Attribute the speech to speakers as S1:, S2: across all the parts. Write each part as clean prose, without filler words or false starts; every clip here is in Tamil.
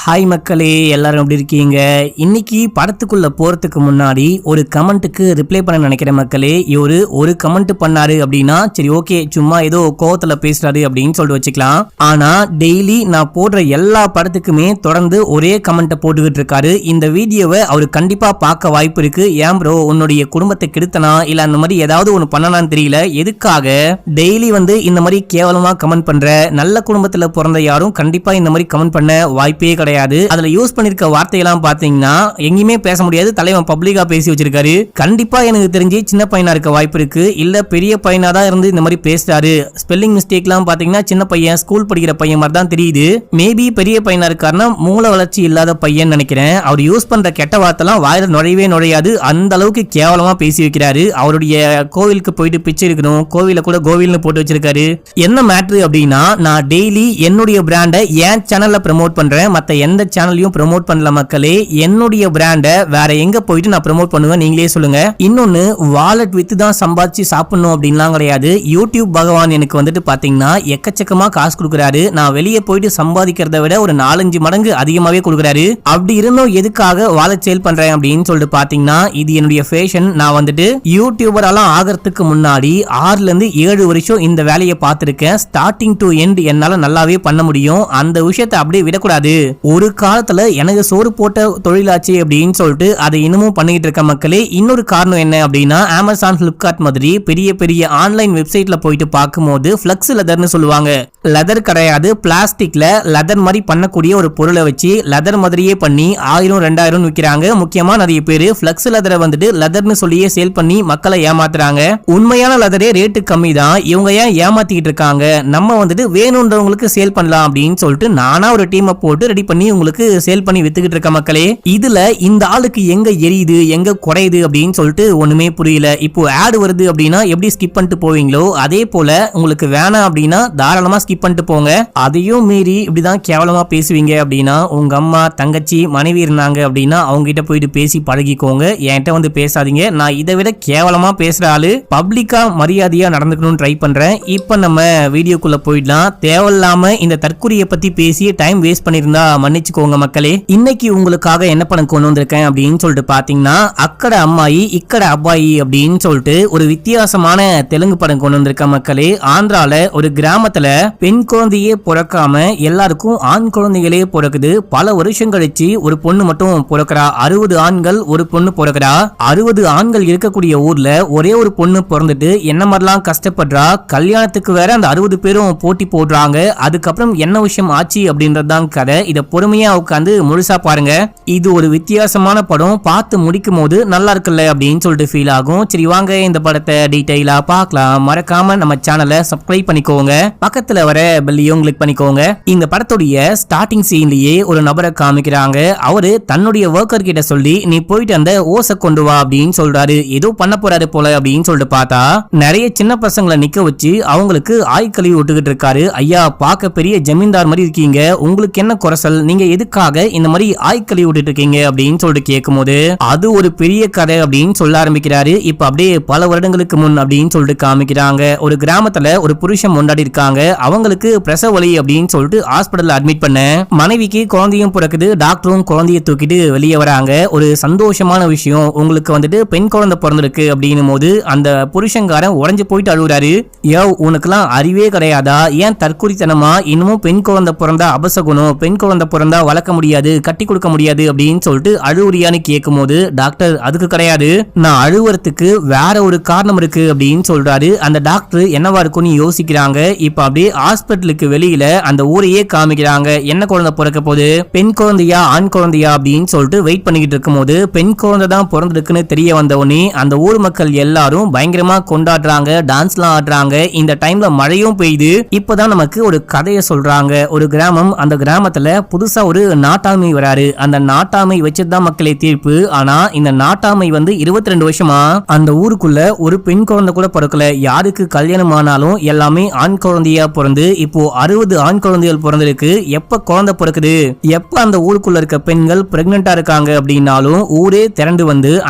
S1: ஹாய் மக்களே, எல்லாரும் எப்படி இருக்கீங்க? இன்னைக்கு படத்துக்குள்ள போறதுக்கு முன்னாடி ஒரு கமெண்ட்டுக்கு ரிப்ளை பண்ண நினைக்கிற மக்களே. இவரு ஒரு கமெண்ட் பண்ணாரு அப்படின்னா சரி ஓகே, சும்மா ஏதோ கோவத்துல பேசுறாரு அப்படின்னு சொல்லிட்டு வச்சுக்கலாம். ஆனா டெய்லி நான் போடுற எல்லா படத்துக்குமே தொடர்ந்து ஒரே கமெண்ட்டை போட்டுக்கிட்டு இருக்காரு. இந்த வீடியோவை அவரு கண்டிப்பா பார்க்க வாய்ப்பு இருக்கு. ஏன் ப்ரோ, உன்னுடைய குடும்பத்தை கெடுத்தனா இல்ல அந்த மாதிரி ஏதாவது ஒண்ணு பண்ணனான்னு தெரியல. எதுக்காக டெய்லி இந்த மாதிரி கேவலமா கமெண்ட் பண்ற? நல்ல குடும்பத்துல பிறந்த யாரும் கண்டிப்பா இந்த மாதிரி கமெண்ட் பண்ண வாய்ப்பே கிடையாது. அதுல யூஸ் பண்ணிருக்க வார்த்தையெல்லாம் பாத்தீங்கன்னா எங்கேயுமே பேச முடியாது. தலைவன் பப்ளிக்கா பேசி வச்சிருக்காரு. கண்டிப்பா எனக்கு தெரிஞ்சு சின்ன பையனா இருக்க வாய்ப்பு இருக்கு, இல்ல பெரிய பையனா தான் இருந்து இந்த மாதிரி பேசுறாரு. ஸ்பெல்லிங் மிஸ்டேக் எல்லாம் பாத்தீங்கன்னா சின்ன பையன், ஸ்கூல் படிக்கிற பையன் மாதிரி தான் தெரியுது. மேபி பெரிய பையனா இருக்காருன்னா மூல வளர்ச்சி இல்லாத பையன் நினைக்கிறேன். அவர் யூஸ் பண்ற கெட்ட வார்த்தைலாம் வாயில நுழையவே நுழையாது. அந்த அளவுக்கு கேவலமா பேசி வைக்கிறாரு. அவருடைய கோவிலுக்கு போயிட்டு பிச்சை இருக்கணும், கோவில கூட கோவில்னு போட்டு வச்சிருக்காரு. என்ன மேட்ரு அப்படின்னா, நான் டெய்லி என்னுடைய பிராண்டை என் சேனல்ல ப்ரோமோட் பண்றேன், மத்த எந்த சேனலையும் ப்ரோமோட் பண்ணல மக்களே. என்னுடைய பிராண்டை வேற எங்க போயிட்டு நான் ப்ரோமோட் பண்ணுவேன், நீங்களே சொல்லுங்க. இன்னொன்னு, வாலெட் வித்து தான் சம்பாதிச்சு சாப்பிடணும் அப்படின்லாம் கிடையாது. யூடியூப் பகவான் எனக்கு பாத்தீங்கன்னா எக்கச்சக்கமா காசு கொடுக்குறாரு. நான் வெளியே போயிட்டு சம்பாதிக்கிறத விட ஒரு 4-5 மடங்கு அதிகமாவே கொடுக்குறாரு. அப்படி இருந்தும் எதுக்காக வாலெட் சேல் பண்றேன் அப்படின்னு சொல்லிட்டு பாத்தீங்கன்னா, இது என்னுடைய ஃபேஷன். நான் யூடியூபராலாம் ஆகிறதுக்கு முன்னாடி 6 ல இருந்து 7 வருஷம் இந்த வேலையை பார்த்திருக்கேன். ஸ்டார்டிங் டு எண்ட் என்னால நல்லாவே பண்ண முடியும். அந்த விஷயத்தை அப்படியே விடக்கூடாது. ஒரு காலத்துல எனக்கு சோறு போட்ட தொழிலாச்சு அப்படின்னு சொல்லிட்டு அதை இன்னமும் பண்ணிட்டு இருக்க மக்களே. இன்னொரு காரணம் என்ன அப்படின்னா, அமேசான், பிளிப்கார்ட் மாதிரி பெரிய பெரிய ஆன்லைன் வெப்சைட்ல போயிட்டு பார்க்கும்போது ஃபிளக்ஸ் லெதர்னு சொல்லுவாங்க. லெதர் கிடையாது, பிளாஸ்டிக்ல லெதர் மாதிரி பண்ணக்கூடிய ஒரு பொருளை வச்சு லெதர் மாதிரியே பண்ணி 1000-2000 விற்கிறாங்க. முக்கியமா நிறைய பேரு பிளக்ஸ் லெதரை லெதர்னு சொல்லியே சேல் பண்ணி மக்களை ஏமாத்துறாங்க. உண்மையான லெதரே ரேட்டு கம்மி தான். இவங்க ஏன் ஏமாத்திக்கிட்டு இருக்காங்க? நம்ம வேணும்ன்றவங்களுக்கு சேல் பண்ணலாம் அப்படின்னு சொல்லிட்டு நானா ஒரு டீமை போட்டு ரெடி பண்ணி உங்களுக்கு சேல் பண்ணி வித்துக்கிட்டு இருக்க மக்களே. இதுல இந்த ஆளுக்கு எங்க எரியுது, எங்க குறையுது அப்படின்னு சொல்லிட்டு ஒண்ணுமே புரியல. இப்போ ஆட் வருது அப்படின்னா எப்படி ஸ்கிப் பண்ணிட்டு போவீங்களோ, அதே போல உங்களுக்கு வேணாம் அப்படின்னா தாராளமா ஸ்கிப் பண்ணிட்டு போங்க. அதையும் மீறி இப்படிதான் கேவலமா பேசுவீங்க அப்படின்னா, உங்க அம்மா, தங்கச்சி, மனைவி இருந்தாங்க அப்படின்னா அவங்க கிட்ட போயிட்டு பேசி பழகிக்கோங்க. என்கிட்ட பேசாதீங்க. நான் இதை விட கேவலமா பேசுற ஆளு. பப்ளிக்கா மரியாதையா நடந்துக்கணும்னு ட்ரை பண்றேன். இப்ப நம்ம வீடியோக்குள்ள போயிடலாம். தேவையில்லாம இந்த தற்கொலையை பத்தி பேசி டைம் வேஸ்ட் பண்ணிருந்தா மன்னிச்சுக்கோங்க மக்களே. இன்னைக்கு உங்களுக்காக என்ன படம் கொண்டு வந்திருக்கேன் அப்படின்னு சொல்லிட்டு பாத்தீங்கன்னா, அக்கட அம்மாயி இக்கட அப்பாயி அப்படின்னு சொல்லிட்டு ஒரு வித்தியாசமான தெலுங்கு படம் கொண்டு வந்திருக்கேன் மக்களே. ஆந்திரால ஒரு கிராமத்துல பெண் குழந்தையே பிறக்காம எல்லாருக்கும் ஆண் குழந்தைகளே பிறக்குது. பல வருஷம் கழிச்சு ஒரு பொண்ணு மட்டும் பிறக்கிறா. 60 ஆண்கள் ஒரு பொண்ணு பிறக்கிறா. 60 ஆண்கள் இருக்கக்கூடிய ஊர்ல ஒரே ஒரு பொண்ணு பிறந்துட்டு என்ன மாதிரிலாம் கஷ்டப்படுறா. கல்யாணத்துக்கு வேற அந்த 60 பேரும் போட்டி போடுறாங்க. அதுக்கப்புறம் என்ன விஷயம் ஆச்சு அப்படின்றதுதான் கதை. இதை பொறுமையா உட்காந்து முழுசா பாருங்க. இது ஒரு வித்தியாசமான படம். பார்த்து முடிக்கும் போது நல்லா இருக்குல்ல அப்படின்னு சொல்லிட்டு ஃபீல் ஆகும். சரி வாங்க இந்த படத்தை டீடைலா பார்க்கலாம். மறக்காம நம்ம சேனலை சப்ஸ்கிரைப் பண்ணிக்கோங்க. பக்கத்துல வர பெல்லையும் கிளிக் பண்ணிக்கோங்க. இந்த படத்துடைய ஸ்டார்டிங் சீன்லயே ஒரு நபரை காமிக்கிறாங்க. அவரு தன்னுடைய ஒர்க்கர் கிட்ட சொல்லி, நீ போயிட்டு அந்த ஓசை கொண்டு வா அப்படின்னு சொல்றாரு. ஏதோ பண்ண போறாரு போல அப்படின்னு சொல்லிட்டு பார்த்தா நிறைய சின்ன பசங்களை நிக்க வச்சு அவங்களுக்கு ஆய் கழுவி விட்டுக்கிட்டு இருக்காரு. ஐயா, பார்க்க பெரிய ஜமீன்தார் மாதிரி இருக்கீங்க, உங்களுக்கு என்ன குறைசல், நீங்க எதுக்காக இந்த மாதிரி ஆய்க்கழி விட்டுட்டு இருக்கீங்க அப்படின்னு சொல்லிட்டு கேட்கும்போது அது ஒரு பெரிய கதை அப்படின்னு சொல்ல ஆரம்பிக்கிறாரு. இப்ப அப்படியே பல வருடங்களுக்கு முன் அப்படின்னு சொல்லிட்டு காமிக்கிறாங்க. ஒரு கிராமத்துல ஒரு புருஷன் கொண்டாடி இருக்காங்க. அவங்களுக்கு பிரசவ வலி அப்படின்னு சொல்லிட்டு ஹாஸ்பிடல்ல அட்மிட் பண்ண, மனைவிக்கு குழந்தையும் பிறக்குது. டாக்டரும் குழந்தைய தூக்கிட்டு வெளியே வராங்க. ஒரு சந்தோஷமான விஷயம், உங்களுக்கு பெண் குழந்தை பிறந்திருக்கு அப்படின்னும் போது அந்த புருஷங்காரன் உடஞ்சு போயிட்டு அழுகுறாரு. யோ, உனக்குலாம் அறிவே கிடையாதா? ஏன் தற்குறித்தனமா இன்னமும் பெண் குழந்தை பிறந்தா அபசகுணம், பெண் குழந்தை பிறந்தா வளர்க்க முடியாது, கட்டி கொடுக்க முடியாது அப்படின்னு சொல்லிட்டு அழுவுறியான்னு கேட்கும் போது டாக்டர் அதுக்கு கிடையாது, நான் அழுவுறதுக்கு வேற ஒரு காரணம் இருக்கு அப்படின்னு சொல்றாரு. அந்த டாக்டர் என்னவா இருக்கும்னு யோசிக்கிறாங்க. இப்ப அப்படியே ஹாஸ்பிட்டலுக்கு வெளியில அந்த ஊரையே காமிக்கிறாங்க. என்ன குழந்தை பிறக்க போது, பெண் குழந்தையா ஆண் குழந்தையா அப்படின்னு சொல்லிட்டு வெயிட் பண்ணிக்கிட்டு இருக்கும் போது பெண் குழந்தை தான் பிறந்திருக்குன்னு தெரிய வந்தவொடனே அந்த ஊர் மக்கள் எல்லாரும் பயங்கரமா கொண்டாடுறாங்க, டான்ஸ்லாம் ஆடுறாங்க. இந்த டைம்ல மழையும் பெய்யுது. இப்பதான் நமக்கு ஒரு கதையை சொல்றாங்க. ஒரு கிராமம், அந்த கிராமத்துல புதுசா ஒரு நாட்டாமை வராரு. அந்த நாட்டாமை வச்சுதான் மக்களே தீர்ப்பு. ஆனா இந்த நாட்டாமை 22 வருஷமா அந்த ஊருக்குள்ள ஒரு பெண் குழந்தை கூட பிறக்கல. யாருக்கு கல்யாணம் ஆனாலும் எல்லாமே ஆண் குழந்தையா பிறந்து இப்போ 60 ஆண் குழந்தைகள் பிறந்திருக்கு. எப்ப குழந்தை பிறக்குது, எப்ப அந்த ஊருக்குள்ள இருக்க பெண்கள் பிரெக்னெண்டா இருக்காங்க அப்படின்னாலும் ஊரே திரண்டு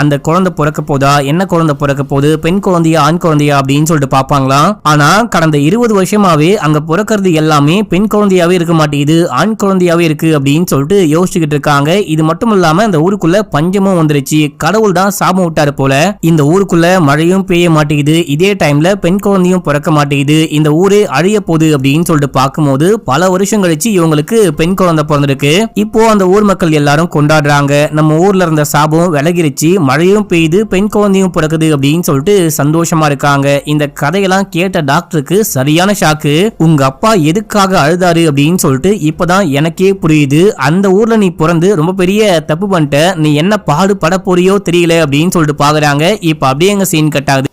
S1: அந்த குழந்தை பிறக்க போதா, என்ன குழந்தை பிறக்க போது, பெண் குழந்தையா ஆண் குழந்தையா அப்படின்னு சொல்லிட்டு பாப்பாங்களாம். ஆனா கடந்த 20 வருஷமாவே அங்க பிறக்கிறது எல்லாமே பெண் குழந்தையாவே இருக்க மாட்டேங்குது, ஆண் குழந்தையாவே இருக்கு. இருக்கு அப்படின்னு சொல்லிட்டு யோசிச்சுக்கிட்டு இருக்காங்க. இது மட்டும் இல்லாம இந்த ஊருக்குள்ள பஞ்சமும் வந்துருச்சு, கடவுள் தான் சாபம் விட்டாரு போல. இந்த ஊருக்குள்ள மழையும் பெய்ய மாட்டேங்குது, இதே டைம்ல பெண் குழந்தையும் பிறக்க மாட்டேங்குது, இந்த ஊரே அழிய போகுது அப்படின்னு சொல்லிட்டு பார்க்கும்போது பல வருஷம் கழிச்சு இவங்களுக்கு பெண் குழந்தை பிறந்திருக்கு. இப்போ அந்த ஊர் மக்கள் எல்லாரும் கொண்டாடுறாங்க. நம்ம ஊர்ல இருந்த சாபம் விலகிருச்சு, மழையும் பெய்யுது, பெண் குழந்தையும் பிறக்குது அப்படின்னு சொல்லிட்டு சந்தோஷமா இருக்காங்க. இந்த கதையெல்லாம் கேட்ட டாக்டருக்கு சரியான ஷாக்கு. உங்க அப்பா எதுக்காக அழுதாரு அப்படின்னு சொல்லிட்டு இப்பதான் எனக்கே புரியுது. அந்த ஊர்ல நீ பிறந்து ரொம்ப பெரிய தப்பு பண்ணிட்ட, நீ என்ன பாடுபட போறியோ தெரியல அப்படின்னு சொல்லிட்டு பாக்குறாங்க. இப்ப அப்படியே எங்க சீன் கட் ஆகுது.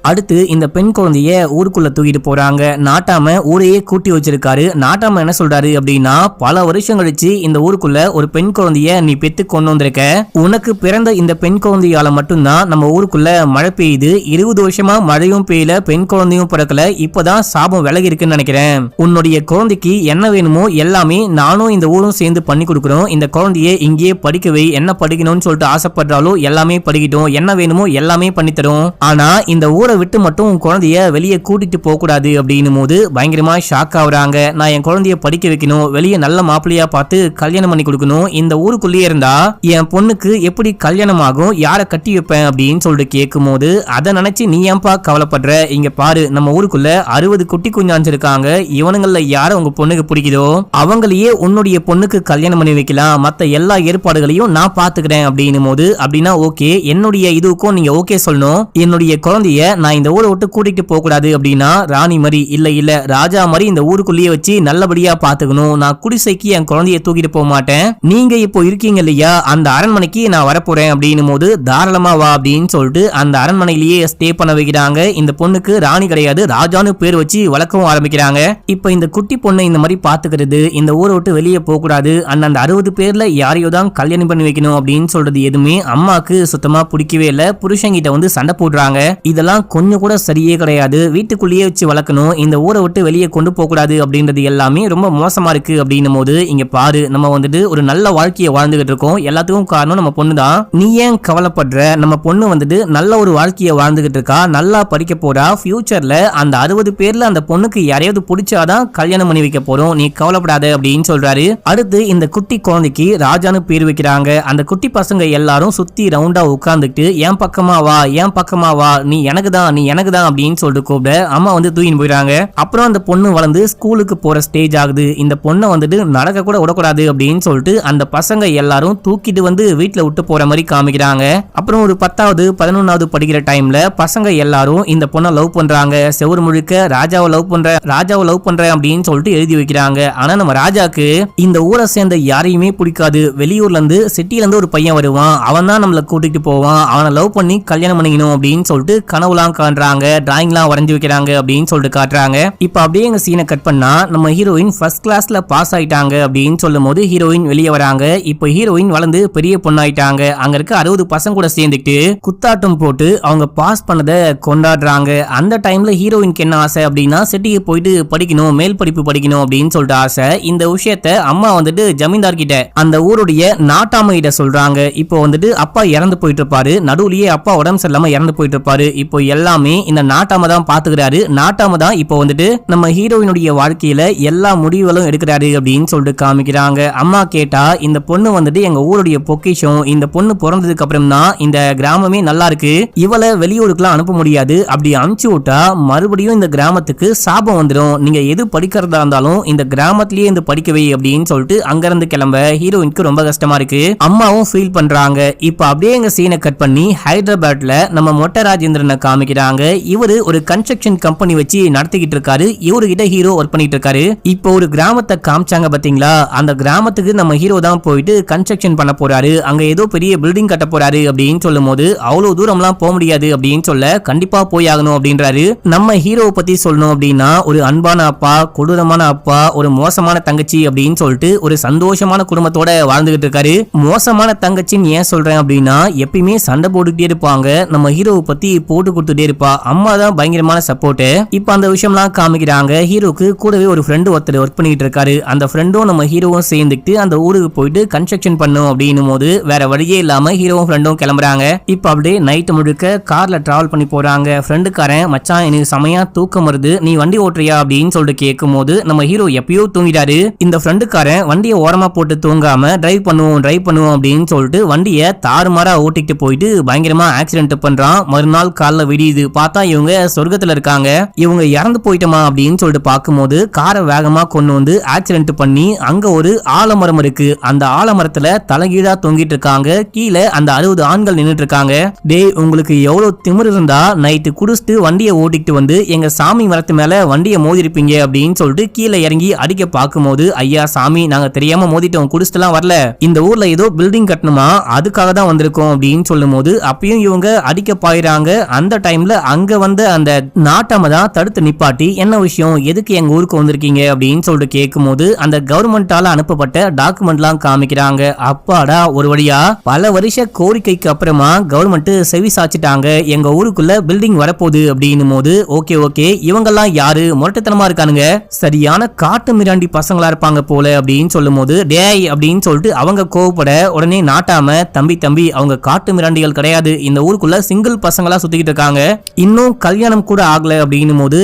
S1: அடுத்து இந்த பெண் குழந்தைய ஊருக்குள்ள தூக்கிட்டு போறாங்க. நாட்டாம ஊரையே கூட்டி வச்சிருக்காரு. நாட்டாம என்ன சொல்றாரு அப்படின்னா, பல வருஷம் கழிச்சு இந்த ஊருக்குள்ள ஒரு பெண் குழந்தைய நீ பெத்து கொண்டு வந்திருக்க, உனக்கு பிறந்த இந்த பெண் குழந்தையால மட்டும்தான் நம்ம ஊருக்குள்ள மழை பெய்யுது, 20 வருஷமா மழையும் பெய்யல, பெண் குழந்தையும் பிறக்கல, இப்பதான் சாபம் விலகி இருக்குன்னு நினைக்கிறேன். உன்னுடைய குழந்தைக்கு என்ன வேணுமோ எல்லாமே நானும் இந்த ஊரும் சேர்ந்து பண்ணி கொடுக்குறோம். இந்த குழந்தைய இங்கேயே படிக்க வை, என்ன படிக்கணும்னு சொல்லிட்டு ஆசைப்படுறாலோ எல்லாமே படிக்கட்டும், என்ன வேணுமோ எல்லாமே பண்ணித்தரும். ஆனா இந்த ஊரை விட்டு மட்டும் உன் குழந்தைய வெளியே கூட்டிட்டு போக கூடாது அப்படின்னும் போது பயங்கரமா ஷாக் ஆகுறாங்க. நான் என் குழந்தைய படிக்க வைக்கணும், வெளியே நல்ல மாப்பிள்ளையா பார்த்து கல்யாணம் பண்ணி கொடுக்கணும், இந்த ஊருக்குள்ளேயே இருந்தா என் பொண்ணுக்கு எப்படி கல்யாணம் ஆகும், யாரை கட்டி வைப்பேன் அப்படின்னு சொல்லிட்டு கேட்கும் போது, அதை நினைச்சு நீ ஏன்பா கவலைப்படுற, இங்க பாரு நம்ம ஊருக்குள்ள 60 குட்டி குஞ்சான்ஸ் இருக்காங்க, இவனுங்கள யார உங்க பொண்ணுக்கு பிடிக்குதோ அவங்களையே உன்னுடைய பொண்ணுக்கு கல்யாணம் பண்ணி வைக்கலாம், மத்த எல்லா ஏற்பாடுகளையும் நான் பாத்துக்கிறேன் அப்படின்னும் போது, அப்படின்னா ஓகே, என்னுடைய இதுக்கும் நீங்க ஓகே சொல்லணும், என்னுடைய குழந்தைய நான் இந்த ஊரை விட்டு கூட்டிட்டு போக கூடாது அப்படின்னா ராணி மாதிரி இல்ல ராஜா மாதிரி இந்த ஊருக்குள்ளேயே வச்சு நல்லபடியா பாத்துக்கணும், நான் குடிசைக்கு என் குழந்தைய தூக்கிட்டு போக மாட்டேன், நீங்க இப்போ இருக்கீங்க இல்லையா அந்த அரண்மனைக்கு நான் வரப்போறேன் அப்படின்னும் போது தாராளமா வா அப்படின்னு சொல்லிட்டு அந்த அரண்மனையிலேயே ஸ்டே பண்ண வைக்கிறாங்க. இந்த பொண்ணுக்கு ராணி கிடையாது ராஜான்னு பேர் வச்சு வளர்க்கவும் ஆரம்பிக்கிறாங்க. இப்ப இந்த குட்டி பொண்ணை இந்த மாதிரி பாத்துக்கிறது, இந்த ஊரை விட்டு வெளியே போக கூடாது, அந்த 60 பேர்ல யாரையோ தான் கல்யாணம் பண்ணி வைக்கணும் அப்படின்னு சொல்றது எதுவுமே அம்மாக்கு சுத்தமா பிடிக்கவே இல்ல. புருஷங்கிட்ட வந்து சண்டை போடுறாங்க. இதெல்லாம் கொஞ்சம் கூட சரியே கிடையாது, வீட்டுக்குள்ளேயே வச்சு வளர்க்கணும், இந்த ஊரை விட்டு வெளியே கொண்டு போக கூடாது அப்படின்றது எல்லாமே ரொம்ப மோசமா இருக்கு அப்படின்னும் போது, இங்க பாரு நம்ம வந்துட்டு ஒரு நல்ல வாழ்க்கையை வாழ்ந்துகிட்டு இருக்கோம், எல்லாத்துக்கும் காரணம் நம்ம பொண்ணு தான், நீ ஏன் கவலைப்படுற, நம்ம பொண்ணு வந்துட்டு நல்ல ஒரு வாழ்க்கையை வாழ்ந்துகிட்டு இருக்கா, நல்லா படிக்க போறா, ஃபியூச்சர்ல அந்த 60 பேர்ல அந்த பொண்ணுக்கு யாரையாவது பிடிச்சாதான் கல்யாணம் பண்ணி வைக்க போறோம், நீ கவலைப்படாத அப்படின்னு சொல்றாரு. அடுத்து இந்த குட்டி குழந்தைக்கு ராஜான்னு பேர் வைக்கிறாங்க. அந்த குட்டி பசங்க எல்லாரும் சுத்தி ரவுண்டா உட்கார்ந்துட்டு என் பக்கமா வா, என் பக்கமா வா, நீ எனக்கு தான் அப்படின்னு சொல்லிட்டு கூப்பிட அம்மா வந்து தூக்கிட்டு போயிடுறாங்க. அப்புறம் அந்த பொண்ணு வளர்ந்து ஸ்கூலுக்கு போற ஸ்டேஜ் ஆகுது. இந்த பொண்ணை வந்துட்டு நடக்க கூட விடக்கூடாது அப்படின்னு சொல்லிட்டு அந்த பசங்க எல்லாரும் தூக்கிட்டு வந்து வீட்டுல விட்டு போற மாதிரி காமிக்கிறாங்க. அப்புறம் ஒரு 10வது 11வது படிக்கிற டைம்ல பசங்க எல்லாரும் இந்த பொண்ணை லவ் பண்றாங்க. செவுரு முழுக்க ராஜாவை லவ் பண்ற அப்படின்னு சொல்லிட்டு எழுதி வைக்கிறாங்க. ஆனா நம்ம ராஜாக்கு இந்த ஊரை சேர்ந்த யாரையுமே பிடிக்காது. வெளியூர்ல இருந்து சிட்டில இருந்து ஒரு பையன் வருவான், அவன் தான் நம்மள கூட்டிட்டு போவான், அவனை லவ் பண்ணி கல்யாணம் பண்ணிக்கணும் அப்படின்னு சொல்லிட்டு கனவுலாம் காண்றாங்க, டிராயிங்லாம் வரைஞ்சு வைக்கிறாங்க அப்படின்னு சொல்லிட்டு காட்டுறாங்க. இப்ப அப்படியே எங்க சீனை கட் பண்ணா நம்ம ஹீரோயின் ஃபர்ஸ்ட் கிளாஸ்ல பாஸ் ஆயிட்டாங்க அப்படின்னு சொல்லும் போது ஹீரோயின் வெளியே வராங்க. இப்ப ஹீரோயின் வளர்ந்து பெரிய பொண்ணாயிட்டாங்க. அங்க இருக்க 60 பசங்க கூட சேர்ந்துட்டு குத்தாட்டம் போட்டு அவங்க பாஸ் பண்ணதை கொண்டாடுறாங்க. அந்த டைம்ல ஹீரோயினுக்கு என்ன ஆசை அப்படின்னா சிட்டிக்கு போயிட்டு படிக்கணும், மேல் படிப்பு படிக்கணும் அப்படின்னு சொல்லிட்டு ஆசை. இந்த விஷயத்த அம்மா வந்துட்டு ஜமீன்தார் கிட்ட அந்த ஊருடைய நாட்டாமையிட்ட சொல்றாங்க. இப்போ வந்துட்டு அப்பா இறந்து போயிட்டு இருப்பாரு, நடுவுலயே அப்பா உடம்பு சரியில்லாம இறந்து போயிட்டு இருப்பாரு. இப்போ எல்லாமே இந்த நாட்டாம தான் பாத்துக்கிறாரு. நாட்டாம தான் இப்போ வந்துட்டு நம்ம ஹீரோயினுடைய வாழ்க்கையில எல்லா முடிவுகளும் எடுக்கிறாரு அப்படின்னு சொல்லிட்டு காமிக்கிறாங்க. அம்மா கேட்டா இந்த பொண்ணு வந்துட்டு எங்க ஊருடைய பொக்கிஷம், இந்த பொண்ணு பிறந்ததுக்கு அப்புறம் தான் இந்த கிராமமே நல்லா இருக்கு, இவளை வெளியூருக்குலாம் அனுப்ப முடியாது, அப்படி அனுப்பிச்சு விட்டா மறுபடியும் இந்த கிராமத்துக்கு சாபம் வந்துடும், நீங்க எது படிக்கிறதா இருந்தாலும் இந்த கிராமத்திலேயே இந்த படிக்கவை அப்படின்னு சொல்லிட்டு அங்கிருந்து கிளம்ப ஹீரோயினுக்கு ரொம்ப கஷ்டமா இருக்கு. அம்மாவும் ஃபீல் பண்றாங்க. இப்ப அப்படியே எங்க சீனை கட் பண்ணி ஹைதராபாத்ல நம்ம மொட்டை ராஜேந்திரனை காமிக்கிறாங்க. இவரு ஒரு கன்ஸ்ட்ரக்ஷன் கம்பெனி வச்சு நடத்திக்கிட்டு இருக்காரு. இவருகிட்ட ஹீரோ ஒர்க் பண்ணிட்டு இருக்காரு. இப்போ ஒரு கிராமத்தை காமிச்சாங்க பாத்தீங்களா, அந்த கிராமத்துக்கு நம்ம ஹீரோ தான் போயிட்டு கன்ஸ்ட்ரக்ஷன் பண்ண போறாரு. அங்க ஏதோ பெரிய பில்டிங் கட்ட போறாரு அப்படின்னு சொல்லும் போது அவ்வளவு தூரம்லாம் போக முடியாது அப்படின்னு சொல்ல கண்டிப்பா போய் ஆகணும் அப்படின்றாரு. நம்ம ஹீரோவை பத்தி சொல்லணும் அப்படின்னா ஒரு அன்பான அப்பா, கொடூரமான அப்பா, ஒரு மோசமான தங்கச்சி அப்படின்னு சொல்லிட்டு ஒரு சந்தோஷமான குடும்பத்தோட வாழ்ந்துகிட்டு இருக்காரு. மோசமான தங்கச்சின்னு ஏன் சொல்றேன் அப்படின்னா எப்பயுமே சண்டை போட்டுக்கிட்டே இருப்பாங்க. நம்ம ஹீரோவை பத்தி போட்டு போட்டு கொடுத்துட்டே இருப்பா. அம்மா தான் பயங்கரமான சப்போர்ட். இப்ப அந்த விஷயம்லாம் காமிக்கிறாங்க. ஹீரோக்கு கூடவே ஒரு ஃப்ரெண்டு ஒருத்தர் ஒர்க் பண்ணிட்டு இருக்காரு. அந்த ஃப்ரெண்டும் நம்ம ஹீரோவும் சேர்ந்துட்டு அந்த ஊருக்கு போயிட்டு கன்ஸ்ட்ரக்ஷன் பண்ணும் அப்படின்னும் போது வேற வழியே இல்லாம ஹீரோவும் ஃப்ரெண்டும் கிளம்புறாங்க. இப்ப அப்படியே நைட் முழுக்க கார்ல டிராவல் பண்ணி போறாங்க. ஃப்ரெண்டுக்காரன் மச்சான் எனக்கு செமையா தூக்கம் வருது, நீ வண்டி ஓட்டுறியா அப்படின்னு சொல்லிட்டு கேட்கும் போது நம்ம ஹீரோ எப்பயோ தூங்கிட்டாரு. இந்த ஃப்ரெண்டுக்காரன் வண்டியை ஓரமா போட்டு தூங்காம டிரைவ் பண்ணுவோம் அப்படின்னு சொல்லிட்டு வண்டியை தாறுமாறா ஓட்டிட்டு போயிட்டு பயங்கரமா ஆக்சிடென்ட் பண்றான். மறுநாள் காலைல விடியுது, பார்த்தா இவங்க சொர்க்கத்துல இருக்காங்க. இவங்க இறந்து போயிட்டோமா அப்படின்னு சொல்லிட்டு பார்க்கும்போது காரை வேகமா கொண்டு வந்து ஆக்சிடென்ட் பண்ணி அங்க ஒரு ஆலமரம் இருக்கு. அந்த ஆலமரத்துல தலைகீழா தொங்கிட்டு இருக்காங்க. கீழே அந்த 60 ஆண்கள் நின்னுட்டு இருக்காங்க. டேய், உங்களுக்கு எவ்வளவு திமிரு இருந்தா நைட்டு குடிச்சிட்டு வண்டியை ஓட்டிட்டு வந்து எங்க சாமி மரத்து மேல வண்டியை மோதிருப்பீங்க அப்படின்னு சொல்லிட்டு கீழே இறங்கி அடிக்க பார்க்கும்போது, ஐயா சாமி, நாங்க தெரியாம மோதிட்டோம், குடிச்சிட்டுலாம் வரல, இந்த ஊர்ல ஏதோ பில்டிங் கட்டணுமா அதுக்காக தான் வந்திருக்கோம் அப்படின்னு சொல்லும் போது அப்பயும் இவங்க அடிக்க பாயிறாங்க. அந்த டைம்ல அங்க வந்து அந்த நாட்டாம தான் தடுத்து நிப்பாட்டி, என்ன விஷயம், எதுக்கு எங்க ஊருக்கு வந்திருக்கீங்க அப்படின்னு சொல்லிட்டு கேட்கும் போது அந்த கவர்மெண்டால அனுப்பப்பட்ட டாக்குமெண்ட்லாம் காமிக்கிறாங்க. அப்பாடா, ஒரு வழியா பல வருஷ கோரிக்கைக்கு அப்புறமா கவர்மெண்ட் செவி சாச்சிட்டாங்க, எங்க ஊருக்குள்ள பில்டிங் வரப்போகுது அப்படின்னும் போது ஓகே இவங்கெல்லாம் யாரு, முரட்டுத்தனமா இருக்கானுங்க, சரியான காட்டு மிராண்டி பசங்களா இருப்பாங்க போல அப்படின்னு சொல்லும் போது டேய் அப்படின்னு சொல்லிட்டு அவங்க கோவப்பட உடனே நாட்டாம தம்பி அவங்க காட்டு மிராண்டிகள் கிடையாது, இந்த ஊருக்குள்ள சிங்கிள் பசங்களா சுத்திக்கிட்டு இருக்காங்க, இன்னும் கல்யாணம் கூட ஆகல அப்படின்னும் போது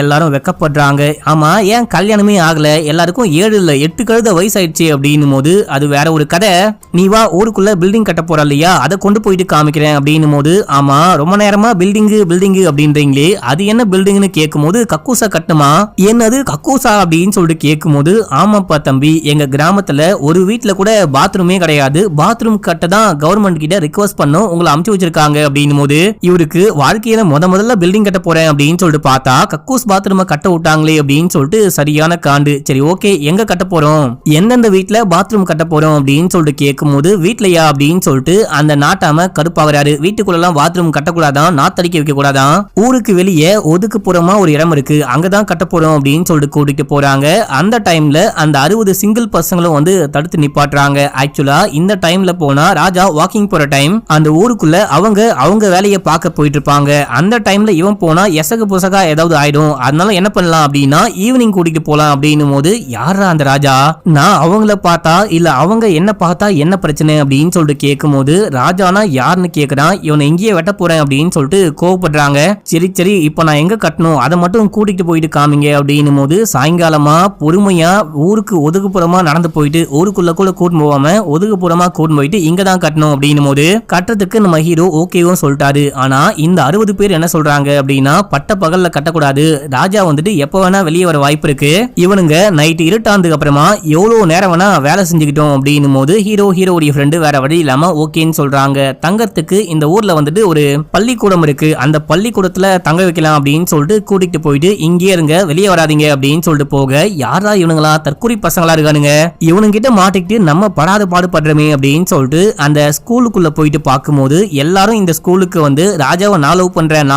S1: எல்லாரும் வெக்கப்படுறாங்க. ஆமா, ஏன் கல்யாணமே ஆகல, எல்லாருக்கும் 7 இல்ல 8 கழுத வயசாயிடுச்சு அப்படின்னும் போது அது வேற ஒரு கதை, நீ வா ஊருக்குள்ள பில்டிங் கட்ட போற இல்லையா, அதை கொண்டு போயிட்டு காமிக்கிறேன் அப்படின்னும் போது ஆமா ரொம்ப நேரமா பில்டிங் அப்படின்றீங்களே, அது என்ன பில்டிங்னு கேட்கும் போது கக்கூசா கட்டுமா, என்னது கக்கூசா அப்படின்னு சொல்லிட்டு கேட்கும் போது ஆமாப்பா தம்பி, எங்க கிராமத்துல ஒரு வீட்டுல கூட பாத்ரூமே கிடையாது, பாத்ரூம் கட்ட தான் கவர்மெண்ட் கிட்ட ரிக்வஸ்ட் பண்ணோம், உங்களை அமுச்சு வச்சிருக்காங்க அப்படின்னும் போது இவருக்கு வாழ்க்கையில முதல்ல பில்டிங் கட்ட போறேன் அப்படின்னு சொல்லிட்டு பார்த்தா கக்கூஸ் பாத்ரூம் கட்ட விட்டாங்களே அப்படின்னு சொல்லிட்டு சரியான காண்டு. சரி ஓகே, எங்க கட்ட போறோம், எந்தெந்த வீட்டுல பாத்ரூம் கட்ட போறோம் அப்படின்னு சொல்லிட்டு கேட்கும் போது வீட்லயா அப்படின்னு சொல்லிட்டு அந்த நாட்டாம கடுப்பாகிறாரு. வீட்டுக்குள்ள பாத்ரூம் கட்டக்கூடாதான், நாத்தடிக்க வைக்க கூடாதான், ஊருக்கு வெளியே ஒதுக்குப்புறமா ஒரு இடம் இருக்கு, அங்கதான் கட்ட போறோம் அப்படின்னு சொல்லிட்டு கூட்டிட்டு போறாங்க. அந்த டைம்ல அந்த 60 சிங்கிள் பசங்களும் வந்து தடுத்து நிப்பாட்டுறாங்க. ஆக்சுவலா இந்த டைம்ல போனா ராஜா வாக்கிங் போற டைம், அந்த ஊருக்குள்ள அவங்க வேலையை பார்க்க போயிட்டு இருப்பாங்க. அந்த டைம்ல இவன் போனா எசகு புசகா ஏதாவது ஆயிடும், அதனால என்ன பண்ணலாம் அப்படின்னா ஈவினிங் கூட்டிட்டு போலாம் அப்படின்னும் போது யாரா அந்த ராஜா, நான் அவங்கள பார்த்தா இல்ல அவங்க என்ன பார்த்தா என்ன பிரச்சனை அப்படின்னு சொல்லிட்டு கேட்கும் போது ராஜானா யாருன்னு கேக்குறான். இவனை எங்கேயே வெட்ட போறேன் அப்படின்னு சொல்லிட்டு கோவப்படுறாங்க. சரி இப்ப நான் எங்க கட்டணும் அதை மட்டும் கூட்டிட்டு போயிட்டு காமிங்க அப்படின்னும் போது சாயங்காலமா பொறுமையா ஊருக்கு ஒதுக்குப்புறமா நடந்து போயிட்டு ஊருக்குள்ள கூட கூட்டு போகாம ஒதுக்குப்புறமா கூட்டு போயிட்டு இங்கதான் கட்டணும் அப்படின்னும் போது கட்டுறதுக்கு நம்ம ஹீரோ ஓகேவும் சொல்லிட்டாரு. ஆனா இந்த 60 பேர் என்ன சொல்றாங்க அப்படின்னா பட்ட பகல்ல கட்டக்கூடாது, ராஜா வந்துட்டு எப்ப வேணா வெளியே வர வாய்ப்பு இருக்கு, இவனுங்க நைட் இருட்டானதுக்கு அப்புறமா எவ்வளவு நேரம் வேணா வேலை செஞ்சுக்கிட்டோம் அப்படின்னும் போது ஹீரோடைய ஃப்ரெண்டு வேற வழி இல்லாம ஓகேன்னு சொல்றாங்க. தங்கறதுக்கு இந்த ஊர்ல வந்துட்டு ஒரு பள்ளிக்கூடம் இருக்கு, அந்த பள்ளிக்கூடத்துல தங்க வைக்கலாம் அப்படின்னு சொல்லிட்டு கூட்டிட்டு போயிட்டு இங்கே இருங்க வெளியே வராதீங்க அப்படின்னு சொல்லிட்டு போக யாரா இவனுங்களா தற்கொலை பசங்களா இருக்கானுங்க, இவனுங்கிட்ட மாட்டிக்கிட்டு நம்ம படாத பாடுபடுறமே அப்படின்னு சொல்லிட்டு அந்த ஸ்கூலுக்குள்ள போயிட்டு பார்க்கும்போது எல்லாரும் இந்த ஸ்கூலுக்கு வந்து ராஜாவை நான் லவ் பண்றேன்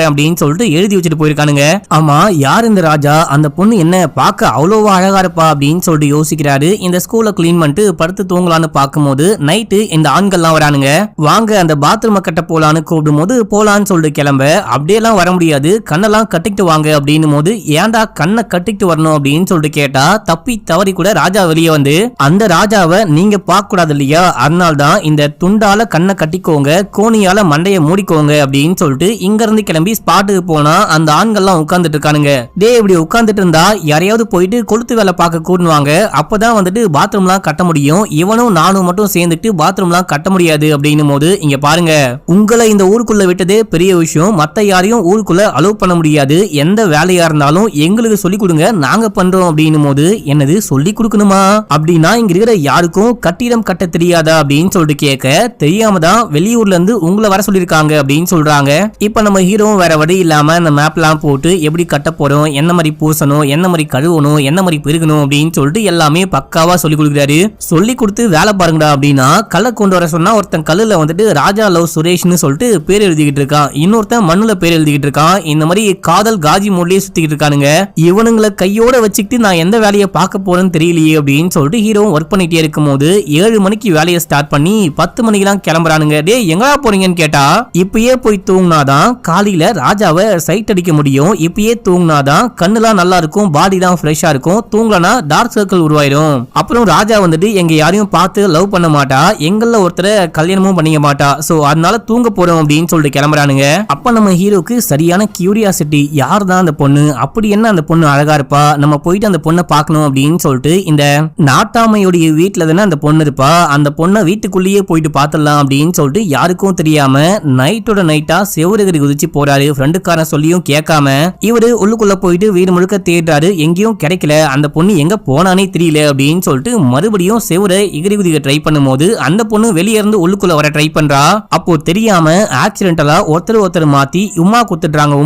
S1: அப்படின்னு சொல்லிட்டு எழுதி வச்சுட்டு போயிருக்கானுங்க. ஆமா, யார் இந்த ராஜா, அந்த பொண்ணு என்ன பார்க்க அவ்வளவா அழகா இருப்பா அப்படின்னு சொல்லிட்டு யோசிக்கிறாரு. இந்த ஸ்கூலை கிளீன் பண்ணிட்டு படுத்து தூங்கலான்னு பார்க்கும்போது நைட்டு இந்த ஆண்கள்லாம் வரானுங்க. வாங்க அந்த பாத்ரூம் கட்ட போலான்னு கூப்பிடும் போது போலான்னு சொல்லிட்டு கிளம்ப, அப்படியெல்லாம் வர முடியாது, கண்ணெல்லாம் கட்டிக்கிட்டு வாங்க அப்படின்னும் போது ஏன்டா கண்ணை கட்டிக்கிட்டு வரணும் அப்படின்னு சொல்லிட்டு கேட்டா தப்பி தவறி கூட ராஜா வெளியே வந்து அந்த ராஜாவை நீங்க பார்க்க கூடாது இல்லையா, அதனால்தான் இந்த துண்டால கண்ணை கட்டிக்கோங்க, கோணியால மண்டைய மூடிக்கோங்க அப்படின்னு சொல்லிட்டு இங்க இருந்து கிளம்பி ஸ்பாட்டுக்கு போனா அந்த ஆண்கள்லாம் உட்கார்ந்துட்டு இருக்கானுங்க. டே இப்படி உட்கார்ந்துட்டு இருந்தா யாரையாவது போயிட்டு கொளுத்து வேலை பார்க்க கூடுவாங்க, அப்பதான் வந்துட்டு பாத்ரூம்லாம் கட்ட முடியும், இவனும் நானும் மட்டும் சேர்ந்துட்டு பாத்ரூம்லாம் கட்ட முடியாது அப்படின்னும் போது இங்க பாருங்க, உங்களை இந்த ஊருக்குள்ள விட்டதே பெரிய விஷயம், மத்த யாரையும் ஊருக்குள்ள அலோவ் பண்ண முடியாது, எந்த வேலையா இருந்தாலும் எங்களுக்கு சொல்லி கொடுங்க நாங்க பண்றோம் அப்படின்னும் போது என்னது சொல்லி கொடுக்கணுமா அப்படின்னா இங்க இருக்கிற யாருக்கும் கட்டிடம் கட்ட தெரியாதா அப்படின்னு சொல்லிட்டு கேட்க தெரியாம தான் வெளியூர்ல இருந்து உங்களை வர சொல்லிருக்காங்க அப்படின்னு சொல்றாங்க. இப்ப நம்ம ஹீரோ வேற வழி இல்லாம அந்த மேப்லாம் போட்டு எப்படி கட்ட போறோம், என்ன மாதிரி பூசணும், என்ன மாதிரி கழுவணும், என்ன மாதிரி பெருகணும் அப்படின்னு சொல்லிட்டு எல்லாமே பக்காவா சொல்லி கொடுக்குறாரு. சொல்லி கொடுத்து வேலை பாருங்கடா அப்படின்னா கல்லை கொண்டு வர சொன்னா ஒருத்தன் கல்லுல வந்துட்டு ராஜா லவ் சுரேஷ்னு சொல்லிட்டு பேர் எழுதிக்கிட்டு இருக்கான், இன்னொருத்தன் மண்ணுல பேர் எழுதிக்கிட்டு இருக்கான். இந்த மாதிரி காதல் காஜி மோட்லயே சுத்திக்கிட்டு இருக்கானுங்க. இவனுங்களை கையோட வச்சுக்கிட்டு நான் எந்த வேலையை பார்க்க போறேன்னு தெரியலையே அப்படின்னு சொல்லிட்டு ஹீரோ ஒர்க் பண்ணிட்டே இருக்கும் போது 7 மணிக்கு வேலையை ஸ்டார்ட் பண்ணி 10 மணிக்கெல்லாம் கிளம்புறானுங்க. டே எங்கடா போறீங்கன்னு கேட்டா இப்பயே போய் தூங்கினாதான் காலையில ராஜாவை சைட் அடிக்க முடியும், இப்பயே தூங்கினாதான் கண்ணுலாம் நல்லா இருக்கும், பாடி தான் ஃப்ரெஷ்ஷா இருக்கும், தூங்கலனா டார்க் சர்க்கிள் உருவாயிரும். அப்புறம் ராஜா வந்துட்டு எங்க யாரையும் பார்த்து லவ் பண்ண மாட்டா, எங்கள ஒருத்தரை கல்யாணமும் பண்ணிக்க மாட்டா, சோ அதனால தூங்க போறோம் அப்படின்னு சொல்லிட்டு கிளம்புறானுங்க. அப்ப நம்ம ஹீரோக்கு சரியான கியூரியாசிட்டி, யார் தான் அந்த பொண்ணு, அப்படி என்ன அந்த பொண்ணு அழகா இருப்பா, நம்ம போயிட்டு அந்த பொண்ணை பார்க்கணும் அப்படின்னு சொல்லிட்டு இந்த நாட்டாமையோடைய வீட்டுல தானே அந்த பொண்ணு இருப்பா, அந்த பொண்ணை வீட்டுக்குள்ளேயே போயிட்டு பார்த்தலாம் அப்படின்னு சொல்லிட்டு யாருக்கும் தெரியாம நைட்டோட நைட்டா செவருகரி குதிச்சு போறாரு. ஃப்ரெண்டுக்காரன் சொல்லியும் கேட்காம இவரு உள்ளுக்குள்ள போயிட்டு வீடு முழுக்க தேடுறாரு, எங்கேயும் கிடைக்கல, அந்த பொண்ணு எங்க போனானே தெரியல அப்படின்னு சொல்லிட்டு மறுபடியும் செவரை எகிரி குதிக்க ட்ரை பண்ணும்போது அந்த பொண்ணு வெளியே இருந்து உள்ளுக்குள்ள வர ட்ரை பண்றா. அப்போ தெரியாம ஆக்சிடென்டலா ஒருத்தர் மாத்தி உமா குத்துறாங்க.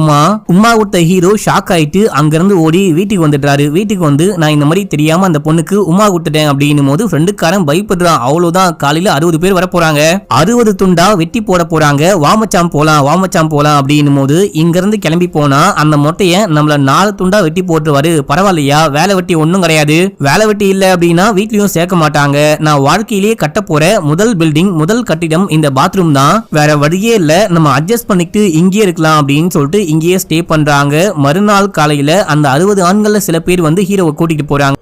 S1: உமா கொடுத்த ஹீரோ ஷாக் ஆயிட்டு அங்கிருந்து ஓடி வீட்டுக்கு வந்துடுறாரு. வீட்டுக்கு வந்து நான் இந்த மாதிரி தெரியாம அந்த பொண்ணுக்கு உமா குத்துட்டேன் அப்படின்னும் போது ஃப்ரெண்டுக்காரன் பயப்படுறான். அவ்வளவுதான், காலையில 60 பேர் வர போறாங்க, 60 துண்டா வெட்டி போட போறாங்க, வாமச்சாம் போலாம் அப்படின்னும் போது இங்க இருந்து கிளம்பி போனா அந்த மொட்டைய நம்மள 4 துண்டா வெட்டி போட்டுருவாரு. பரவாயில்லையா, வேலை வெட்டி ஒண்ணும் கிடையாது, வேலை வெட்டி இல்ல அப்படின்னா வீட்லயும் சேர்க்க மாட்டாங்க, நான் வாழ்க்கையிலேயே கட்ட போற முதல் பில்டிங் முதல் கட்டிடம் இந்த பாத்ரூம் தான், வேற வழியே இல்ல, நம்ம அட்ஜஸ்ட் பண்ணிட்டு இங்கே இருக்கலாம் அப்படின்னு சொல்லிட்டு இங்கேயே ஸ்டே பண்றாங்க. மறுநாள் காலையில அந்த 60 ஆண்கள்ல சில பேர் வந்து ஹீரோவை கூட்டிட்டு போறாங்க.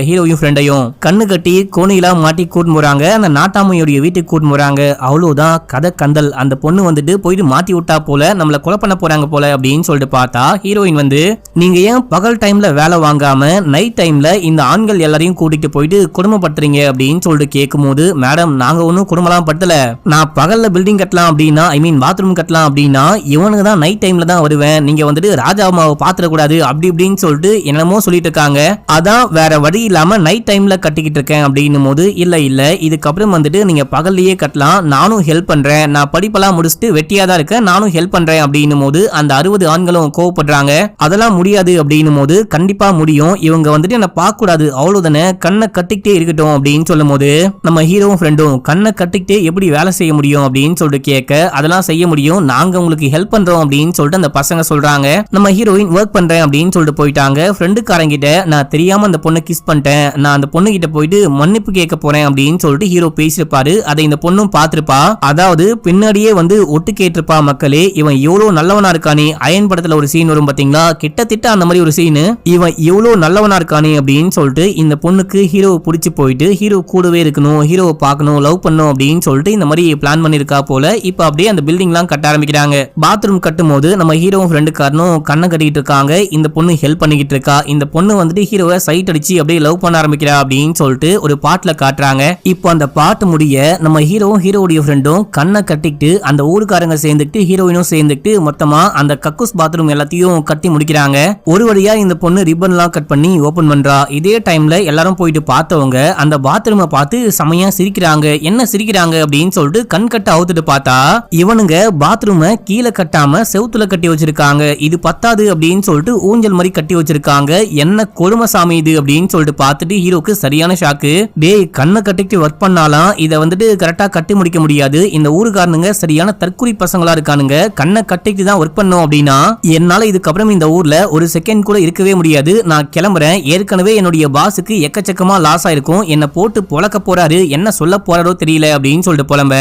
S1: ஹீரோயும் ஃப்ரெண்டையும் கண்ணு கட்டி கோணிலாம் மாட்டி கூட்டு போறாங்க. அந்த நாட்டாமையோடைய வீட்டுக்கு கூட்டு போறாங்க. அவ்வளவுதான் கதை கந்தல். அந்த பொண்ணு வந்துட்டு போயிட்டு மாட்டி விட்டா போல, நம்மள கொலை பண்ண போறாங்க போல அப்படின்னு சொல்லிட்டு பார்த்தா ஹீரோயின் வந்து நீங்க ஏன் பகல் டைம்ல வேலை வாங்காம நைட் டைம்ல இந்த ஆண்கள் எல்லாரையும் கூட்டிட்டு போயிட்டு குடும்பப்படுத்துறீங்க அப்படின்னு சொல்லிட்டு கேட்கும் போது, மேடம் நாங்க ஒன்னும் குடும்பம்லாம் படுத்தல, நான் பகல்ல பில்டிங் கட்டலாம் அப்படின்னா பாத்ரூம் கட்டலாம் அப்படின்னா இவனுக்கு தான் நைட் டைம்ல தான் வருவேன், நீங்க வந்துட்டு ராஜாமாவை பாத்துற கூடாது அப்படி இப்படின்னு சொல்லிட்டு என்னமோ சொல்லிட்டு இருக்காங்க. அதான் வேற வழி இல்லாம நைட் டைம்ல கட்டிக்கிட்டு இருக்கேன் அப்படின்னும் போது இல்ல இதுக்கப்புறம் வந்துட்டு நீங்க பகல்லையே கட்டலாம், நானும் ஹெல்ப் பண்றேன், நான் படிப்பெல்லாம் முடிச்சுட்டு வெட்டியா தான் இருக்கேன், நானும் ஹெல்ப் பண்றேன் அப்படின்னும் போது அந்த 60 ஆண்களும் கோவப்படுறாங்க. அதெல்லாம் முடியாது அப்படின்னும் போது கண்டிப்பா முடியும், இவங்க வந்துட்டு என்ன பார்க்க கூடாது அவ்வளவுதானே, கண்ணை கட்டிக்கிட்டே இருக்கட்டும் அப்படின்னு சொல்லும் போது நம்ம ஹீரோவும் ஃப்ரெண்டும் கண்ணை கட்டிக்கிட்டே எப்படி வேலை செய்ய முடியும் அப்படின்னு சொல்லிட்டு கேட்க, அதெல்லாம் செய்ய முடியும், நாங்க உங்களுக்கு ஹெல்ப் பண்றோம் அப்படின்னு சொல்லிட்டு அந்த பசங்க சொல்றாங்க. நம்ம ஹீரோயின் ஒர்க் பண்றேன் அப்படின்னு சொல்லிட்டு போயிட்டாங்க. ஃப்ரெண்டுக்காரங்கிட்ட நான் தெரியாம அந்த பொண்ணை கிஸ் பண்ணிட்டேன், நான் அந்த பொண்ணு கிட்ட போயிட்டு மன்னிப்பு கேட்க போறேன் அப்படின்னு சொல்லிட்டு ஹீரோ பேசிருப்பாரு. அதை இந்த பொண்ணும் பாத்துருப்பா. அதாவது பின்னாடியே வந்து ஒட்டு கேட்டிருப்பா, மக்களே இவன் எவ்வளவு நல்லவனா இருக்கானே, அயன் படத்துல ஒரு சீன் வரும் பாத்தீங்களா, கிட்டத்தட்ட அந்த மாதிரி ஒரு சீன், இவன் எவ்வளவு நல்லவனா இருக்கானே அப்படின்னு சொல்லிட்டு இந்த பொண்ணுக்கு ஹீரோவை பிடிச்சு போயிட்டு ஹீரோ கூடவே இருக்கணும், ஹீரோவை பார்க்கணும், லவ் பண்ணும் அப்படின்னு சொல்லிட்டு இந்த மாதிரி பிளான் பண்ணிருக்கா போல. இப்ப அப்படியே அந்த பில்டிங் எல்லாம் கட்ட ஆரம்பிக்கிறாங்க. பாத்ரூம் கட்டும் போது நம்ம ஹீரோவும் ஃப்ரெண்டுக்காரனும் கண்ணை கட்டிக்கிட்டு இருக்காங்க. இந்த பொண்ணு ஹெல்ப் பண்ணிக்கிட்டு இருக்கா. இந்த பொண்ணு வந்துட்டு ஹீரோவை சைட் அடிச்சு அப்படியே லவ் பண்ண ஆரம்பிக்கிறா அப்படின்னு சொல்லிட்டு ஒரு பாட்டுல காட்டுறாங்க. இப்போ அந்த பாட்டு முடிய நம்ம ஹீரோவும் ஹீரோடைய ஃப்ரெண்டும் கண்ணை கட்டிக்கிட்டு அந்த ஊருக்காரங்க சேர்ந்துட்டு ஹீரோயினும் சேர்ந்துட்டு மொத்தமா அந்த கக்கூஸ் பாத்ரூம் எல்லாத்தையும் கட்டி முடிக்கிறாங்க. ஒரு வழியா இந்த பொண்ணு ரிப்பன் எல்லாம் கட் பண்ணி ஓபன் பண்றா. இதே டைம்ல எல்லாரும் போயிட்டு பார்த்தவங்க அந்த பாத்ரூமை பார்த்து செமையா சிரிக்கிறாங்க. என்ன சிரிக்கிறாங்க அப்படின்னு சொல்லிட்டு கண் கட்ட அவுத்துட்டு பார்த்தா இவனுங்க பாத்ரூமை கீழே கட்டாம செவுத்துல கட்டி வச்சிருக்காங்க. இது பத்தாது அப்படின்னு சொல்லிட்டு ஊஞ்சல் மாதிரி கட்டி வச்சிருக்காங்க. என்ன கொடுமை சாமி இது அப்படின்னு சொல்லிட்டு பார்த்துட்டு ஹீரோக்கு சரியான ஷாக்கு. டேய் கண்ணை கட்டிட்டு ஒர்க் பண்ணாலாம் இதை வந்துட்டு கரெக்டா கட்டி முடிக்க முடியாது, இந்த ஊருக்காரனுங்க சரியான தற்குறி பசங்களா இருக்கானுங்க, கண்ணை கட்டிட்டு தான் ஒர்க் பண்ணும் அப்படின்னா என்னால இதுக்கப்புறம் இந்த ஊர்ல ஒரு செகண்ட் கூட இருக்கவே முடியாது, நான் கிளம்புறேன், ஏற்கனவே என்னுடைய பாஸுக்கு எக்கச்சக்கமா லாஸ் ஆயிருக்கும், என்ன போட்டு பொழக்க போறாரு, என்ன சொல்ல போறாரோ தெரியல அப்படின்னு சொல்லிட்டு புலம்ப.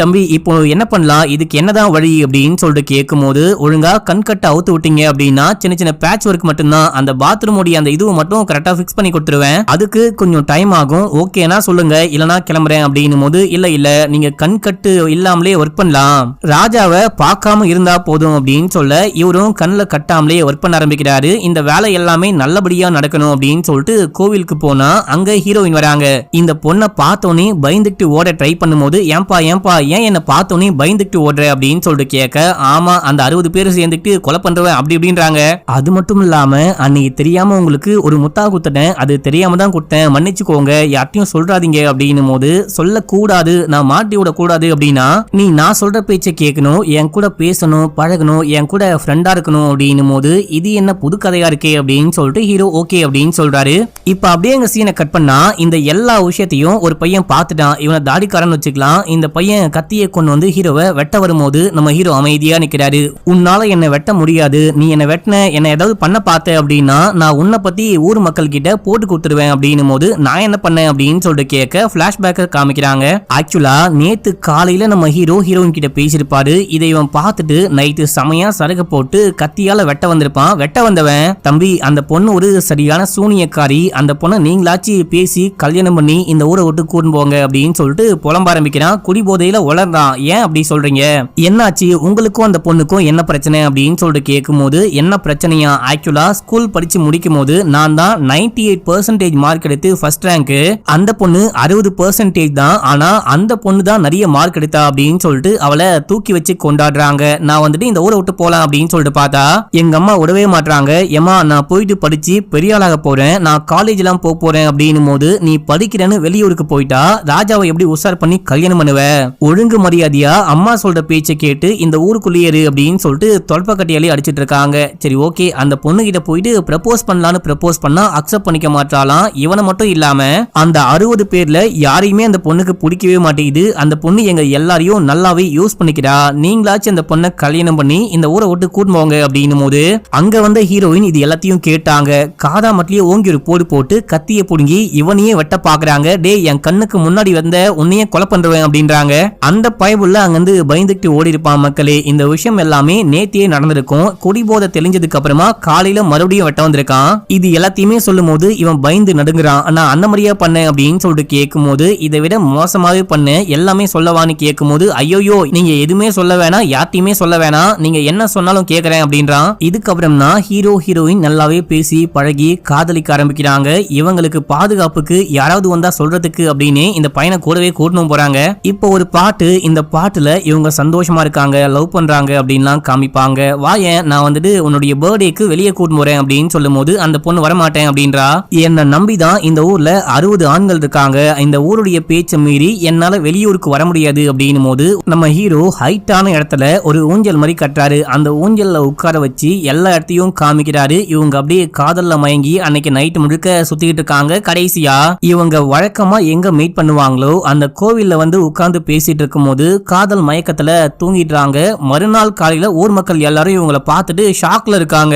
S1: தம்பி இப்போ என்ன பண்ணலாம், இதுக்கு என்னதான் வழி அப்படின்னு சொல்லிட்டு கேட்கும் போது, ஒழுங்கா கண் கட்ட அவுத்து விட்டீங்க அப்படின்னா சின்ன சின்ன பேட்ச் ஒர்க் மட்டும்தான், அந்த பாத்ரூம் அந்த இதுவை மட்டும் கரெக்டா பிக்ஸ் பண்ணி கொடுத்துருவேன், அதுக்கு கொஞ்சம் டைம் ஆகும், ஓகேனா சொல்லுங்க இல்லனா கிளம்புறேன் அப்படின்னும் போது இல்ல நீங்க கண் கட்டு இல்லாமலே ஒர்க் பண்ணலாம், ராஜாவை பார்க்காம இருந்தா போதும் அப்படின்னு சொல்ல இவரும் கண்ணில் கட்டாமலே ஒர்க் பண்ண ஆரம்பிக்கிறாரு. இந்த வேலை எல்லாமே நல்லபடியா நடக்கணும் அப்படின்னு சொல்லிட்டு கோவிலுக்கு போனா அங்க ஹீரோயின் வராங்க. இந்த பொண்ணை பார்த்தோன்னே பயந்துட்டு ஓட ட்ரை பண்ணும்போது ஏன்பா ஏன் என்ன பார்த்தோன்னே பயந்துட்டு ஓடுற அப்படின்னு சொல்லிட்டு கேட்க, ஆமா அந்த 60 பேர் சேர்ந்துட்டு கொலை பண்றவன் அப்படி இப்படின்றாங்க. அது மட்டும் இல்லாம அன்னைக்கு தெரியாம உங்களுக்கு ஒரு முத்தா குத்தனை, அது தெரியாம தான் கொடுத்தேன், மன்னிச்சுக்கோங்க, யார்ட்டையும் சொல்றாதீங்க அப்படின்னும் போது, சொல்லக்கூடாது, நான் மாட்டி விட கூடாது அப்படின்னா நீ நான் சொல்ற பேச்சை கேட்கணும், என் கூட பேசணும், பழகணும், என் கூட ஃப்ரெண்டா இருக்கணும் அப்படின்னும் போது இது என்ன புது கதையா இருக்கே அப்படின்னு சொல்லிட்டு ஹீரோ ஓகே அப்படின்னு சொல்றாரு. இப்ப அப்படியே எங்க சீனை கட் பண்ணா இந்த எல்லா விஷயத்தையும் ஒரு பையன் பார்த்துட்டான். இவனை தாடிக்காரன் வச்சுக்கலாம். இந்த பையன் கத்தியை கொண்டு வந்து ஹீரோவை வெட்ட வரும்போது நம்ம ஹீரோ அமைதியா நிக்கிறாரு. உன்னால என்ன வெட்ட முடியாது, நீ என்ன வெட்டின, என்ன ஏதாவது பண்ண பார்த்த அப்படின்னா நான் உன்னை பத்தி ஊர் மக்கள் கிட்ட போட்டு கொடுத்துருவேன் அப்படின்னும் போது நான் என்ன பண்ணேன் அப்படின்னு சொல்லிட்டு கேட்க பிளாஷ்பேக்க காமிக்கிறாங்க. ஆக்சுவலா நேத்து காலையில நம்ம ஹீரோ ஹீரோயின் கிட்ட பேசியிருப்பாரு. இதை இவன் பார்த்துட்டு நைட்டு சமையா சரக போட்டு கத்தியால வெட்ட வந்திருப்பான். வெட்ட வந்தவன், தம்பி அந்த பொண்ணு ஒரு சரியான சூனியக்காரி, அந்த பொண்ணை நீங்களாச்சு பேசி கல்யாணம் பண்ணி இந்த ஊரை விட்டு கூட்டு போங்க அப்படின்னு சொல்லிட்டு புலம்ப ஆரம்பிக்கிறான். குடி போதையில உளர்றான். ஏன் அப்படி சொல்றீங்க, என்னாச்சு, உங்களுக்கும் அந்த பொண்ணுக்கும் என்ன பிரச்சனை அப்படின்னு சொல்லிட்டு கேட்கும் போது, என்ன பிரச்சனையா, ஆக்சுவலா ஸ்கூல் படிச்சு முடிக்கும் போது நான் தான் 98% மார்க் எடுத்து ஃபர்ஸ்ட் ரேங்க், அந்த பொண்ணு 60% தான், ஆனா அந்த பொண்ணு தான் நிறைய மார்க் எடுத்தா அப்படின்னு சொல்லிட்டு அவளை தூக்கி வச்சு கொண்டாடுறாங்க. நான் வந்துட்டு இந்த ஊரை விட்டு போலாம் அப்படின்னு சொல்லிட்டு பார்த்தா எங்க அம்மா விடவே மாட்டாங்க. ஏமா நான் போயிட்டு படிச்சு பெரிய ஆளாக போறேன், நான் காலேஜ் எல்லாம் போறேன் அப்படின்னும் போது, நீ படிக்கிறேன்னு வெளியூருக்கு போயிட்டா ராஜாவை எப்படி உசார் பண்ணி கல்யாணம் பண்ணுவ, ஒழுங்கு மரியாதையா அம்மா சொல்ற பேச்சை கேட்டு இந்த ஊருக்குள்ளேயே அப்படின்னு சொல்லிட்டு தொல்ப கட்டியாலே அடிச்சிட்டு இருக்காங்க. சரி ஓகே, அந்த பொண்ணு கிட்ட போயிட்டு ப்ரப்போஸ் பண்ணலான்னு ப்ரப்போஸ் பண்ணா அக்செப்ட் பண்ணிக்க மாட்டாலாம். இவனை மட்டும் இல்லாம அந்த 60 பேர்ல யாரையுமே அந்த பொண்ணுக்கு பிடிக்கவே மாட்டேங்குது. அந்த பொண்ணு எங்க எல்லாரையும் நல்லாவே யூஸ் பண்ணிக்கிறா, நீங்களாச்சும் அந்த பொண்ணை கல்யாணம் பண்ணி இந்த ஊரை விட்டு கூட்டு போங்க அப்படின்னும் போது அங்க வந்த ஹீரோயின் இது எல்லாத்தையும் கேட்டாங்க. காதா மட்டிலேயே ஓங்கி ஒரு போடு போட்டு கத்தியை புடுங்கி இவனையே வெட்ட பாக்குறாங்க. டே என் கண்ணுக்கு முன்னாடி வந்த உன்னையே கொலை பண்றேன் அப்படின்றாங்க. அந்த பயபுள்ள அங்கிருந்து பயந்துட்டு ஓடி இருப்பான். மக்களே, இந்த விஷயம் எல்லாமே நேத்தியே நடந்திருக்கும். குடிபோதை தெளிஞ்சதுக்கு அப்புறமா காலையில மறுபடியும் வெட்ட வந்திருக்கான். இது எல்லாத்தையுமே சொல்லும் போது இவன் பயந்து நடுங்குறான். நான் அந்த மாதிரியா பண்ண அப்படின்னு சொல்லிட்டு கேட்கும் போது, இதை விட மோசமாவே பண்ண, எல்லாமே சொல்லவான்னு கேட்கும் போது, ஐயோயோ நீங்க எதுவுமே சொல்ல வேணாம், யார்ட்டையுமே சொல்ல வேணாம், நீங்க என்ன சொன்னாலும் கேட்கறேன் அப்படின்றான். இதுக்கப்புறம் தான் ஹீரோ ஹீரோயின் நல்லாவே பேசி பழகி காதலிக்க ஆரம்பிக்கிறாங்க. இவங்களுக்கு பாதுகாப்புக்கு யாராவது வந்தா சொல்றதுக்கு அப்படின்னு இந்த பையனை கூடவே கூட்டணும் போறாங்க. இப்போ ஒரு பாட்டு, இந்த பாட்டுல இவங்க சந்தோஷமா இருக்காங்க, லவ் பண்றாங்க அப்படின்லாம் காமிப்பாங்க. வாயன் நான் வந்துட்டு உன்னுடைய பர்த்டேக்கு வெளியே கூட்டு போறேன் அப்படின்னு சொல்லும் போது அந்த பொண்ணு வரமாட்டேன் அப்படின்றா. என்ன நம்பிதான் இந்த ஊர்ல 60 ஆண்கள் இருக்காங்க, இந்த ஊருடைய பேச்சை மீறி என்னால வெளியூருக்கு வர முடியாது அப்படின்னும் போது நம்ம ஹீரோ ஹைட்டான இடத்துல ஒரு ஊஞ்சல் மாதிரி கட்டுறாரு. அந்த ஊஞ்சல்ல உட்கார வச்சு எல்லா இடத்தையும் காமிக்கிறாரு. இவங்க அப்படியே காதல்ல மயங்கி அன்னைக்கு நைட் முழுக்க சுத்திக்கிட்டு இருக்காங்க. கடைசியா இவங்க வழக்கமா எங்க மீட் பண்ணுவாங்களோ அந்த கோவில்ல வந்து உட்கார்ந்து பேசிட்டு இருக்கும் போது காதல் மயக்கத்துல தூங்கிடுறாங்க. மறுநாள் காலையில ஊர் மக்கள் எல்லாரும் இவங்களை பார்த்துட்டு ஷாக்ல இருக்காங்க.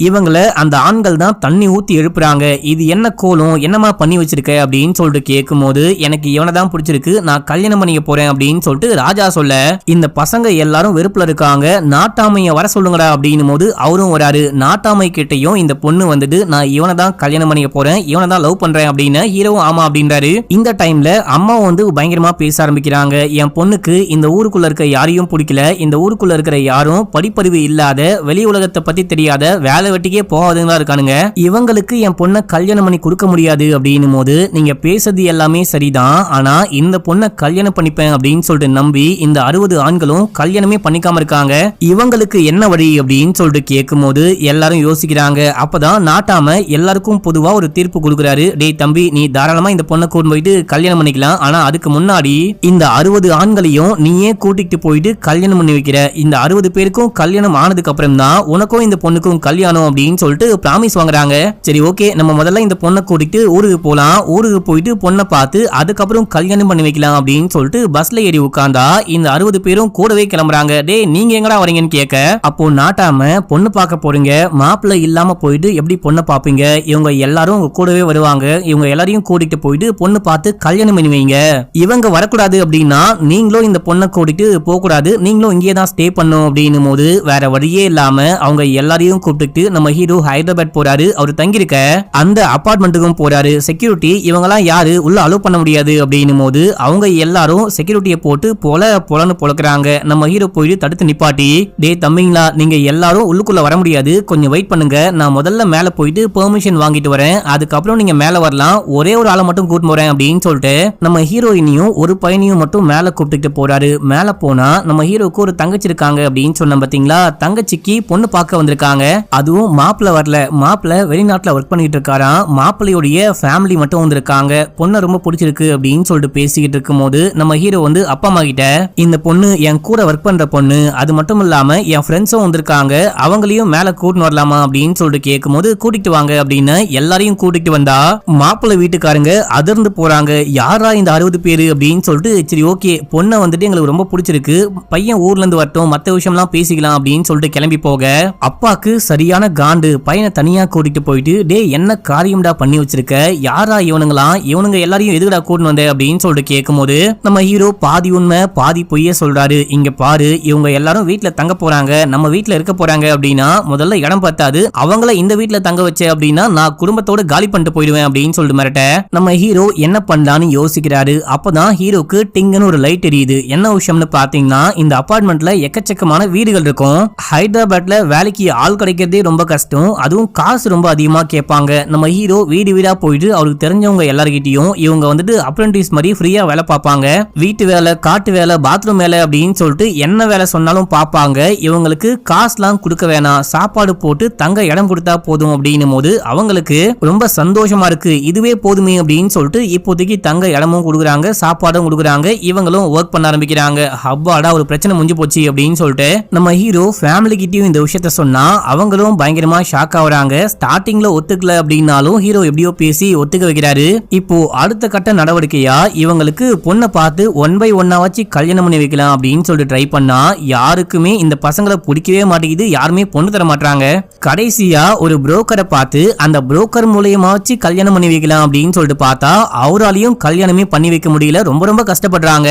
S1: இவங்களை அந்த ஆண்கள் தான் தண்ணி ஊத்தி எழுப்புறாங்க. இது என்ன கோலம், என்னமா பண்ணி வச்சிருக்க அப்படின்னு சொல்லிட்டு கேட்கும் போது, எனக்கு இவனை தான் பிடிச்சிருக்கு, நான் கல்யாணம் பண்ணிக்க போறேன் அப்படின்னு சொல்லிட்டு ராஜா சொல்ல, இந்த பசங்க எல்லாரும் வெறுப்புல இருக்காங்க. நாட்டாமைய வர சொல்லுங்கடா அப்படின்னும் போது அவரும் வராரு. நாட்டாமை கிட்டையும் இந்த பொண்ணு வந்துட்டு நான் இவனை தான் கல்யாணம் பண்ணிக்க போறேன், இவனை தான் லவ் பண்றேன் அப்படின்னு ஹீரோவும் ஆமா அப்படின்றாரு. இந்த டைம்ல அம்மா வந்து பயங்கரமா பேச ஆரம்பிக்கிறாங்க. என் பொண்ணுக்கு இந்த ஊருக்குள்ள இருக்க யாரையும் பிடிக்கல, இந்த ஊருக்குள்ள இருக்கிற யாரும் படிப்பறிவு இல்லாத, வெளி உலகத்தை பத்தி தெரியாத, வேலை வெட்டிக்கே போகாதுங்களா இருக்கானுங்க. இவங்களுக்கு என் பொண்ணை கல்யாணம் பண்ணி கொடுக்க முடியாது அப்படின்னும் போது, நீங்க பேசுறது எல்லாமே சரிதான், ஆனா இந்த பொண்ணை கல்யாணம் பண்ணிப்பேன் அப்படின்னு சொல்லிட்டு நம்பி இந்த 60 ஆண்களும் கல்யாணமே பண்ணிக்காம இருக்காங்க. இவங்களுக்கு என்ன வழி அப்படின்னு சொல்லிட்டு கேட்கும் போது எல்லாரும் யோசிக்கிறாங்க. அப்பதான் நாட்டாம எல்லாருக்கும் பொதுவா ஒரு தீர்ப்பு கொடுக்குறாரு. டேய் தம்பி, நீ தாராளமா இந்த பொண்ணை கூட்டு போயிட்டு கல்யாணம் பண்ணிக்கலாம், ஆனா அதுக்கு முன்னாடி இந்த 60 ஆண்களையும் நீயே கூட்டிட்டு போயிட்டு கல்யாணம் பண்ணி வைக்கிற. இந்த 60 பேருக்கும் கல்யாணம் ஆனதுக்கு அப்புறம் தான் உனக்கும் இந்த பொண்ணுக்கும் கல்யாணம் அப்படின்னு சொல்லிட்டு பிராமிஸ் வாங்குறாங்க. சரி ஓகே, நம்ம முதல்ல இந்த பொண்ணை கூட்டிட்டு ஊருக்கு போலாம், ஊருக்கு போயிட்டு பொண்ணை பார்த்து அதுக்கப்புறம் கல்யாணம் பண்ணி வைக்கலாம் அப்படின்னு சொல்லிட்டு பஸ்ல ஏறி உட்கார்ந்தா இந்த 60 பேரும் கூடவே கிளம்புறாங்க. டே நீங்க எங்கடா வரீங்கன்னு கேட்க, அப்போ நாட்டாம பொண்ணு பார்க்க போறீங்க, மாப்பிள்ளை இல்லாம போயிட்டு எப்படி பொண்ணை பாப்பீங்க, இவங்க எல்லாரும் உங்க கூடவே வருவாங்க, இவங்க எல்லாரையும் கூட்டிட்டு போயிட்டு பொண்ணு பார்த்து கல்யாணம் பண்ணி வைங்க. இவங்க வரக்கூடாது அப்படின்னா நீங்களும் இந்த பொண்ணை கூட்டிட்டு போக கூடாது, நீங்களும் இங்கே தான் ஸ்டே பண்ணும் அப்படின்னும் போது வேற வழியே இல்லாம அவங்க எல்லாரையும் கூப்பிட்டு நம்ம ஹீரோ ஹைதராபாத் போறாரு. அவர் தங்கியிருக்க அந்த அபார்ட்மெண்ட்டுக்கும் போறாரு. செக்யூரிட்டி இவங்கெல்லாம் யாரு உள்ள அலோவ் பண்ண முடியாது அப்படின்னும் போது அவங்க எல்லாரும் செக்யூரிட்டியை போட்டு பொலன்னு பொழக்கிறாங்க. நம்ம ஹீரோ போயிட்டு தடுத்து நிப்பாட்டி, டே தம்பிங்களா, நீங்க எல்லாரும் உள்ளுக்குள்ள வர முடியாது, கொஞ்சம் வெயிட் பண்ணுங்க, நான் முதல்ல மேல போயிட்டு பெர்மிஷன் வாங்கிட்டு வரேன், அதுக்கப்புறம் நீங்க மேல வரலாம், ஒரே ஒரு ஆளை மட்டும் கூட்டு போறேன் அப்படின்னு சொல்லிட்டு நம்ம ஹீரோயினையும் ஒரு பையனையும் மட்டும் மேல கூப்பிட்டு போறாரு. மேல போனா நம்ம ஹீரோக்கு ஒரு தங்கச்சி இருக்காங்க அப்படின்னு சொன்ன பாத்தீங்களா, தங்கச்சிக்கு பொண்ணு பார்க்க வந்திருக்காங்க. அதுவும் மாப்பிள்ள வரல, மாப்பிள்ள வெளிநாட்டுல ஒர்க் பண்ணிட்டு இருக்காராம். மாப்பிள்ளையுடைய ஃபேமிலி மட்டும் வந்திருக்காங்க, பொண்ணை ரொம்ப பிடிச்சிருக்கு அப்படின்னு சொல்லிட்டு பேசிக்கிட்டு இருக்கும் போது நம்ம ஹீரோ வந்து அப்பா அம்மா கிட்ட இந்த பொண்ணு என் கூட ஒர்க் பண்ற பொண்ணு, அது மட்டும் இல்லாம என் ஃப்ரெண்ட்ஸும் வந்திருக்காங்க, அவங்களையும் மேல கூட்டிட்டு வரலாமா அப்படின்னு சொல்லிட்டு கேட்கும் போது கூட்டிட்டு வாங்க அப்படின்னு எல்லாரையும் கூட்டிட்டு வந்தா மாப்பிள்ளை வீட்டுக்காரங்க அதிர்ந்து போறாங்க. யாரா இந்த 60 பேரு அப்படின்னு சொல்லிட்டு சரி ஓகே பொண்ணை வந்துட்டு எங்களுக்கு ரொம்ப பிடிச்சிருக்கு, பையன் ஊர்ல இருந்து வரட்டும், மத்த விஷயம்லாம் பேசிக்கலாம் அப்படின்னு சொல்லிட்டு கிளம்பி போக அப்பாக்கு சரியான காண்டு. பையனை தனியா கூட்டிட்டு போயிட்டு டே என்ன காரியம்டா பண்ணி வச்சிருக்க, யாரா இவனுங்களாம், இவனுங்க எல்லாரையும் எதுக்குடா கூட்டிட்டு வந்த அப்படின்னு சொல்லிட்டு கேட்கும் போது நம்ம ஹீரோ பாதி உண்மை பாதி பொய்ய சொல்றாரு. இங்க பாரு, இவங்க எல்லாரும் வீட்டுல தங்க போறாங்க, நம்ம வீட்டுல இருக்க போறாங்க அப்படின்னா முதல்ல இடம் பத்தாது, அவங்கள இந்த வீட்டுல தங்க வச்ச அப்படின்னா நான் குடும்பத்தோட காலி பண்ணிட்டு போயிடுவேன் அப்படின்னு சொல்லிட்டு மிரட்ட நம்ம ஹீரோ என்ன பண்ணலான்னு யோசிக்கிறாரு. அப்பதான் ஹீரோக்கு டிங்குன்னு ஒரு லைட் எரியுது. என்ன விஷயம்னு பாத்தீங்கன்னா இந்த அபார்ட்மெண்ட்ல எக்கச்சக்கமான வீடுகள் இருக்கும். ஹைதராபாத்ல வேலைக்கு ஆள் கிடைக்கிறதே ரொம்ப கஷ்டம், அதுவும் காசு ரொம்ப அதிகமா கேட்பாங்க. நம்ம ஹீரோ வீடு வீடா போயிட்டு அவருக்கு தெரிஞ்சவங்க எல்லார்கிட்டயும் இவங்க வந்துட்டு அப்ரெண்டிஸ் மாதிரி ஃப்ரீயா வேலை பார்ப்பாங்க, வீட்டு வேலை, காட்டு வேலை, பாத்ரூம் வேலை அப்படின்னு சொல்லிட்டு என்ன வேலை சொன்னாலும் பார்ப்பாங்க. இவங்களுக்கு காசுலாம் கொடுக்க வேணாம், சாப்பாடு போட்டு தங்க இடம் கொடுத்தா போதும் அப்படின்னும் போது அவங்களுக்கு ரொம்ப சந்தோஷமா இருக்கு. இதுவே போதுமே அப்படின்னு சொல்லிட்டு இப்போதைக்கு தங்க இடமும் கொடுக்குறாங்க, சாப்பாடும் கொடுக்குறாங்க, இவங்களும் ஒர்க் பண்ண ஆரம்பிக்கிறாங்க. ஹப்பாடா ஒரு பிரச்சனை முடிஞ்சு போச்சு அப்படின்னு சொல்லிட்டு நம்ம ஹீரோ ஃபேமிலி கிட்டயும் இந்த விஷயத்த சொன்னா அவங்களும் பயங்கரமா ஷாக் ஆகுறாங்க. ஸ்டார்டிங்ல ஒத்துக்கல அப்படின்னாலும் ஹீரோ எப்படியோ பேசி ஒத்துக்க வைக்கிறாரு. இப்போ அடுத்த கட்ட நடவடிக்கையா இவங்களுக்கு பொண்ணை பார்த்து 1 by 1 வச்சு கல்யாணம் பண்ணி வைக்கலாம் அப்படின்னு சொல்லிட்டு ட்ரை பண்ணா யாருக்குமே இந்த பசங்களை பிடிக்கவே மாட்டேங்குது, யாருமே பொண்ணு தர மாட்டாங்க. கடைசியா ஒரு புரோக்கரை பார்த்து அந்த புரோக்கர் மூலியமா வச்சு கல்யாணம் பண்ணி வைக்கலாம் அப்படின்னு சொல்லிட்டு பார்த்தா அவராலையும் கல்யாணமே பண்ணி வைக்க முடியல, ரொம்ப ரொம்ப கஷ்டப்படுறாங்க.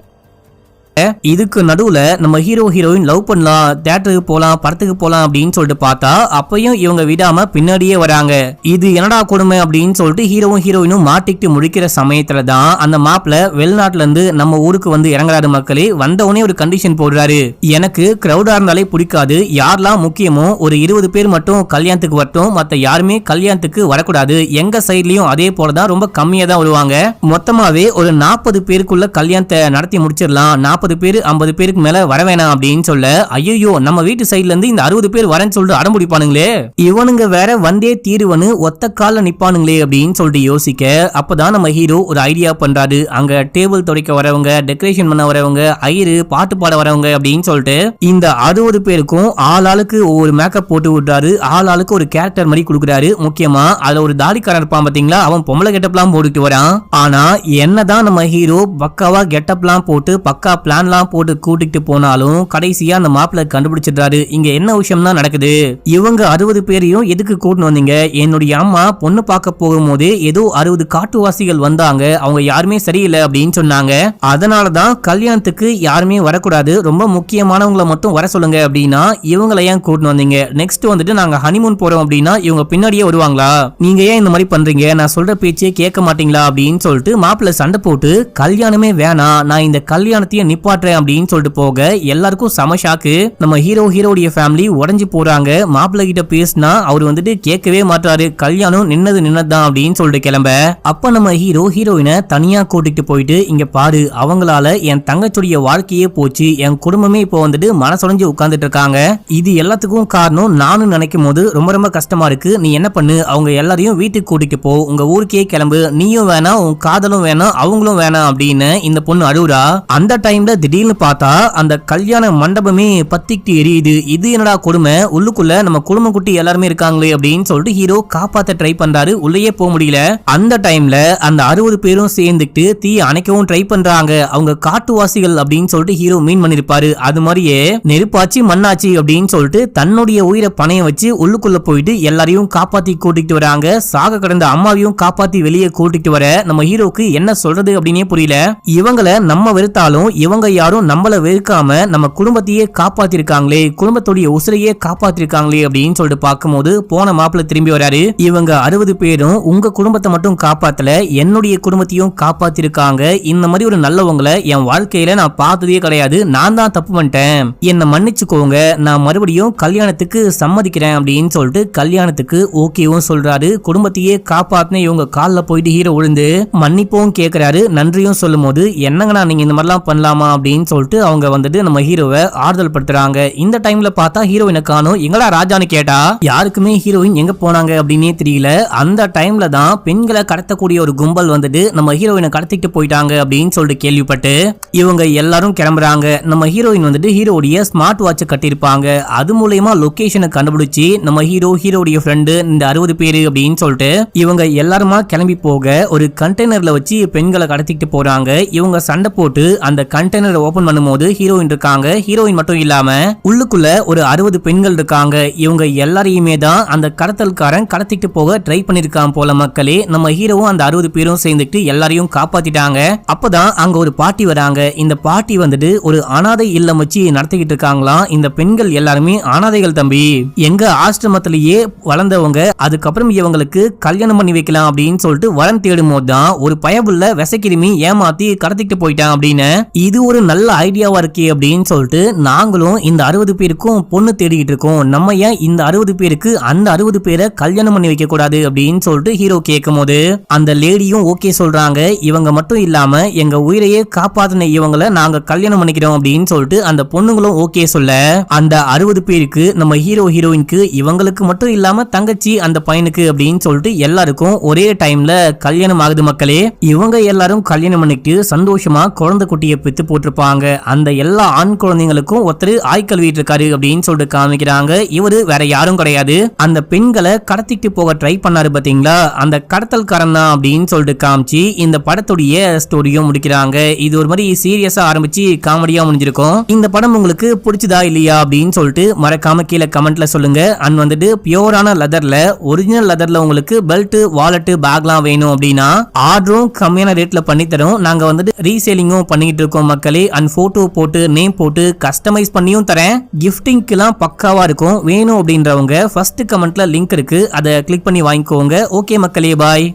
S1: இதுக்கு நடுவுல நம்ம ஹீரோ ஹீரோயின் லவ் பண்ணலாம், தியேட்டருக்கு போலாம், படத்துக்கு போலாம் அப்படின்னு சொல்லிட்டு பார்த்தா அப்பயும் இவங்க விடாம பின்னாடியே வராங்க. இது என்னடா கொடுமை அப்படின்னு சொல்லிட்டு ஹீரோவும் ஹீரோயினும் மாட்டிக்கிட்டு முடிக்கிற சமயத்துல தான் அந்த மாப்பிள்ள வெளிநாட்டுல இருந்து நம்ம ஊருக்கு வந்து இறங்குறாரு. மக்களே வந்தவனே ஒரு கண்டிஷன் போடுறாரு, எனக்கு கிரௌடா இருந்தாலே பிடிக்காது, யாரெல்லாம் முக்கியமோ ஒரு 20 பேர் மட்டும் கல்யாணத்துக்கு வரட்டும், மத்த யாருமே கல்யாணத்துக்கு வரக்கூடாது, எங்க சைட்லயும் அதே போலதான் ரொம்ப கம்மியா தான் வருவாங்க, மொத்தமாவே ஒரு 40 பேருக்குள்ள கல்யாணத்தை நடத்தி முடிச்சிடலாம், 40 பேர் 50 பேருக்கு மேல வர வேணாம் அப்படின்னு சொல்ல ஐயோ நம்ம வீட்டு சைடுல இருந்து இந்த 60 பேர் வரேன்னு சொல்லிட்டு அடம்பிடிப்பானுங்களே, இவனுங்க வேற வந்தே தீருவனு ஒத்த கால நிப்பானுங்களே அப்படின்னு சொல்லிட்டு யோசிக்க அப்பதான் நம்ம ஹீரோ ஒரு ஐடியா பண்றாரு. அங்க டேபிள் துடைக்க வரவங்க, டெக்கரேஷன் பண்ண வரவங்க, ஐயரு, பாட்டு பாட வரவங்க அப்படின்னு சொல்லிட்டு இந்த 60 பேருக்கும் ஆளாளுக்கு ஒவ்வொரு மேக்கப் போட்டு விடுறாரு, ஆளாளுக்கு ஒரு கேரக்டர் மாதிரி கொடுக்குறாரு. முக்கியமா அதுல ஒரு தாடிக்காரன் இருப்பான் பாத்தீங்களா, அவன் பொம்பளை கெட்டப்லாம் போட்டுட்டு வரான். ஆனா என்னதான் நம்ம ஹீரோ பக்காவா கெட்டப்லாம் போட்டு பக்கா பிளான்லாம் போட்டு கூட்டிட்டு போனாலும் கடைசியா அந்த மாப்பிள்ளை கண்டுபிடிச்சிடுறாரு. இங்க என்ன விஷயம் தான் நடக்குது, இவங்க 60 பேரையும் எதுக்கு கூட்டிட்டு வந்தீங்க, என்னுடைய அம்மா பொண்ணு பார்க்க போகும்போது ஏதோ 60 காட்டுவாசிகள் வந்தாங்க, அவங்க யாருமே சரியில்லை அப்படின்னு சொன்னாங்க, அதனாலதான் கல்யாணத்துக்கு யாருமே வரக்கூடாது, ரொம்ப முக்கியமானவங்களை மட்டும் வர சொல்லுங்க அப்படின்னா இவங்களை ஏன் கூட்டிட்டு வந்தீங்க, நெக்ஸ்ட் வந்துட்டு நாங்க ஹனிமூன் போறோம் அப்படின்னா இவங்க பின்னாடியே வருவாங்களா, நீங்க ஏன் இந்த மாதிரி பண்றீங்க, நான் சொல்ற பேச்சே கேட்க மாட்டீங்களா அப்படின்னு சொல்லிட்டு மாப்பிள்ளை சண்டை போட்டு கல்யாணமே வேணாம், நான் இந்த கல்யாணத்தையே நிப்பாட்டுறேன் அப்படின்னு சொல்லிட்டு போக எல்லாருக்கும் சம ஷாக்கு. நம்ம ஹீரோடைய ஃபேமிலி உடஞ்சு போறாங்க. மாப்பிள்ளை கிட்ட பேசினா அவர் வந்துட்டு கேட்கவே மாட்டாரு, கல்யாணம் நின்னதுதான் அப்படின்னு சொல்லிட்டு கிளம்ப அப்ப நம்ம ஹீரோயினை தனியா கூட்டிட்டு போயிட்டு இங்க பாரு, அவங்களால என் தங்கச்சுடைய வாழ்க்கையே போச்சு, என் குடும்பமே இப்போ வந்துட்டு மனசுடைஞ்சு உட்கார்ந்துட்டு இருக்காங்க, இது எல்லாத்துக்கும் காரணம் நானும் நினைக்கும் போது ரொம்ப ரொம்ப கஷ்டமா இருக்கு, நீ என்ன பண்ணு, அவங்க எல்லாரையும் வீட்டுக்கு கூட்டிட்டு போ, உங்க ஊருக்கே கிளம்பு, நீயும் வேணாம், உன் காதலும் வேணாம், அவங்களும் வேணாம் அப்படின்னு இந்த பொண்ணு அழுவுறா. அந்த டைம்ல திடீர்னு பார்த்தா அந்த கல்யாண மண்டபமே பத்திக்கிட்டு எரியுது. இது என்னடா கொடுமை, உள்ளுக்குள்ள நம்ம குடும்ப குட்டி எல்லாருமே இருக்காங்களே அப்படின்னு சொல்லிட்டு ஹீரோ காப்பாத்த ட்ரை பண்றாரு, உள்ளேயே போக முடியல. அந்த டைம்ல அந்த 60 பேரும் சேர்ந்துட்டு தீ அணைக்கவும் ட்ரை பண்றாங்க. அவங்க காட்டுவாசிகள் அப்படின்னு சொல்லிட்டு ஹீரோ மீன் பண்ணிருப்பாரு. அது மாதிரியே நெருப்பாச்சு மண்ணாச்சு அப்படின்னு சொல்லிட்டு தன்னுடைய உயிரை பணைய வச்சு உள்ளுக்குள்ள போயிட்டு எல்லாரையும் காப்பாத்தி கூட்டிட்டு வராங்க. சாக கடந்த அம்மாவையும் காப்பாத்தி வெளியே கூட்டிட்டு வர நம்ம ஹீரோக்கு என்ன சொல்றது அப்படின்னே புரியல. இவங்களை நம்ம வெறுத்தாலும் இவங்க யாரும் நம்மள வெறுக்காம நம்ம குடும்பத்தையே காப்பாத்திருக்காங்களே, குடும்பத்துடைய உசிரையே காப்பாத்திருக்காங்களே அப்படின்னு சொல்லிட்டு பார்க்கும்போது போன மாப்பிள்ள திரும்பி வராரு. இவங்க 60 பேரும் உங்க குடும்பத்தை மட்டும் காப்பாத்தல, என்னுடைய குடும்பத்தையும் காப்பாத்திருக்காங்க. இந்த மாதிரி ஒரு நல்லவங்களை என் வாழ்க்கையில நான் பார்த்ததே கிடையாது, நான் தான் தப்பு பண்ணிட்டேன், என்ன மன்னிச்சுக்கோங்க, நான் மறுபடியும் கல்யாணத்துக்கு சம்மதிக்கிறேன் அப்படின்னு சொல்லிட்டு கல்யாணத்துக்கு ஓகேவும் சொல்றாரு. குடும்பத்தையே காப்பாத்தின இவங்க காலில் போயிட்டு ஹீரோ விழுந்து மன்னிப்பும் கேட்கிறாரு, நன்றியும் சொல்லும் போது என்னங்கண்ணா நீங்க இந்த மாதிரிலாம் பண்ணலாமா அப்படின்னு சொல்லிட்டு அவங்க வந்துட்டு நம்ம ஹீரோவை ஆறுதல் படுத்துறாங்க. இந்த டைம்ல பார்த்தா ஹீரோயினை காணோம். எங்கடா ராஜான்னு கேட்டா யாருக்குமே ஹீரோயின் எங்க போனாங்க அப்படின்னே தெரியல. அந்த டைம்ல தான் பெண்களை கடத்தக்கூடிய ஒரு கும்பல் வந்துட்டு நம்ம ஹீரோயினை கடத்திட்டு போயிட்டாங்க அப்படின்னு சொல்லிட்டு கேள்விப்பட்டு இவங்க எல்லாரும் கிளம்புறாங்க. நம்ம ஹீரோயின் வந்துட்டு ஹீரோடைய ஸ்மார்ட் வாட்சை கட்டியிருப்பாங்க. அது மூலமா லொகேஷனை கண்டுபிடிச்சு நம்ம ஹீரோடைய ஃப்ரெண்டு இந்த 60 பேரு அப்படின்னு சொல்லிட்டு இவங்க எல்லாருமா கிளம்பி போக ஒரு கண்டெய்னர்ல வச்சு பெண்களை கடத்திட்டு போறாங்க. இவங்க சண்டை போட்டு அந்த கண்டெய்னரை ஓபன் பண்ணும்போது ஹீரோயின் இருக்காங்க. ஹீரோயின் மட்டும் இல்லாம உள்ளுக்குள்ள ஒரு 60 பெண்கள் இருக்காங்க. இவங்க எல்லாரையுமே தான் அந்த கடத்தல்காரன் கடத்திட்டு போக ட்ரை பண்ணிருக்கான் போல மக்களே. நம்ம ஹீரோவும் அந்த 60 பேரும் சேர்ந்துட்டு எல்லாரையும் காப்பாத்திட்டாங்க. அப்பதான் அங்க ஒரு பாட்டி வராங்க. இந்த பாட்டி வந்துட்டு ஒரு அனாதை இல்லம் வச்சு நடத்திக்கிட்டு இருக்காங்களாம். இந்த பெண்கள் எல்லாருமே அனாதைகள் தம்பி, எங்க ஆசிரமத்திலேயே வளர்ந்தவங்க, அதுக்கப்புறம் இவங்களுக்கு கல்யாணம் பண்ணி வைக்கலாம் அப்படின்னு சொல்லிட்டு வரன் தேடும் போதுதான் ஒரு பயபுள்ள விசக்கிருமி ஏமாத்தி கடத்திட்டு போயிட்டான் அப்படின்னு. இது ஒரு நல்ல ஐடியாவா இருக்கே அப்படின்னு சொல்லிட்டு நாங்களும் இந்த 60 பேருக்கும் பொண்ணு தேடிக்கிட்டு இருக்கோம். நம்ம ஏன் இந்த 60 பேருக்கு அந்த 60 பேரை கல்யாணம் பண்ணி வைக்க கூடாது அப்படின்னு சொல்லிட்டு ஹீரோ கேட்கும் போது அந்த லேடியும் ஓகே சொல்றாங்க. இவங்க மட்டும் இல்லாம எங்க உயிரையே காப்பாத்தின இவங்களை நாங்க கல்யாணம் பண்ணிக்கிறோம் அப்படின்னு சொல்லிட்டு அந்த பொண்ணுங்களும் ஓகே சொல்ல அந்த 60 பேருக்கு நம்ம ஹீரோயினுக்கு இவங்களுக்கு மட்டும் இல்லாம தங்கச்சி அந்த பையனுக்கு அப்படின்னு சொல்லிட்டு எல்லாருக்கும் ஒரே டைம்ல கல்யாணம் ஆகுது மக்களே. இவங்க எல்லாரும் கல்யாணம் பண்ணிட்டு சந்தோஷமா குழந்தை குட்டியை பெத்து போட்டிருப்பாங்க. அந்த எல்லா ஆண் குழந்தைங்களுக்கும் ஒருத்தர் ஆய் கழுவிட்டு இருக்காரு அப்படின்னு சொல்லிட்டு காமிக்கிறாங்க. இவரு வேற யாரும் கிடையாது, அந்த பெண்களை கடத்திட்டு போக ட்ரை பண்ணாரு பாத்தீங்களா, அந்த கடத்தல்காரன் தான் அப்படின்னு சொல்லிட்டு காமிச்சு இந்த படத்துடைய ஸ்டோரியும் முடிக்கிறாங்க. இது ஒரு மாதிரி சீரியஸா ஆரம்பிச்சு காமெடியா முடிஞ்சிருக்கும். இந்த படம் உங்களுக்கு பிடிச்சதா இல்லையா அப்படின்னு சொல்லிட்டு மறக்காம கீழே கமெண்ட்ல சொல்லுங்க. அண்ட் வந்துட்டு பியூரான லெதர்ல ஒரிஜினல் லெதர்ல உங்களுக்கு பெல்ட் வாலெட் பேக்லாம் வேணும் அப்படின்னா ஆர்டரும் கம்மியான ரேட்ல பண்ணி தரோம். நாங்க வந்துட்டு ரீசேலிங்கும் பண்ணிட்டு இருக்கோம் மக்களே. அண்ட் போட்டோ போட்டு நேம் போட்டு கஸ்டமைஸ் பண்ணியும் தரேன். கிஃப்டிங்க்குலாம் பக்காவா இருக்கும். வேணும் அப்படின்றவங்க ஃபர்ஸ்ட் கமெண்ட்ல லிங்க் இருக்கு, அதை கிளிக் பண்ணி வாங்கிக்கோங்க. ஓகே மக்களே, பாய்.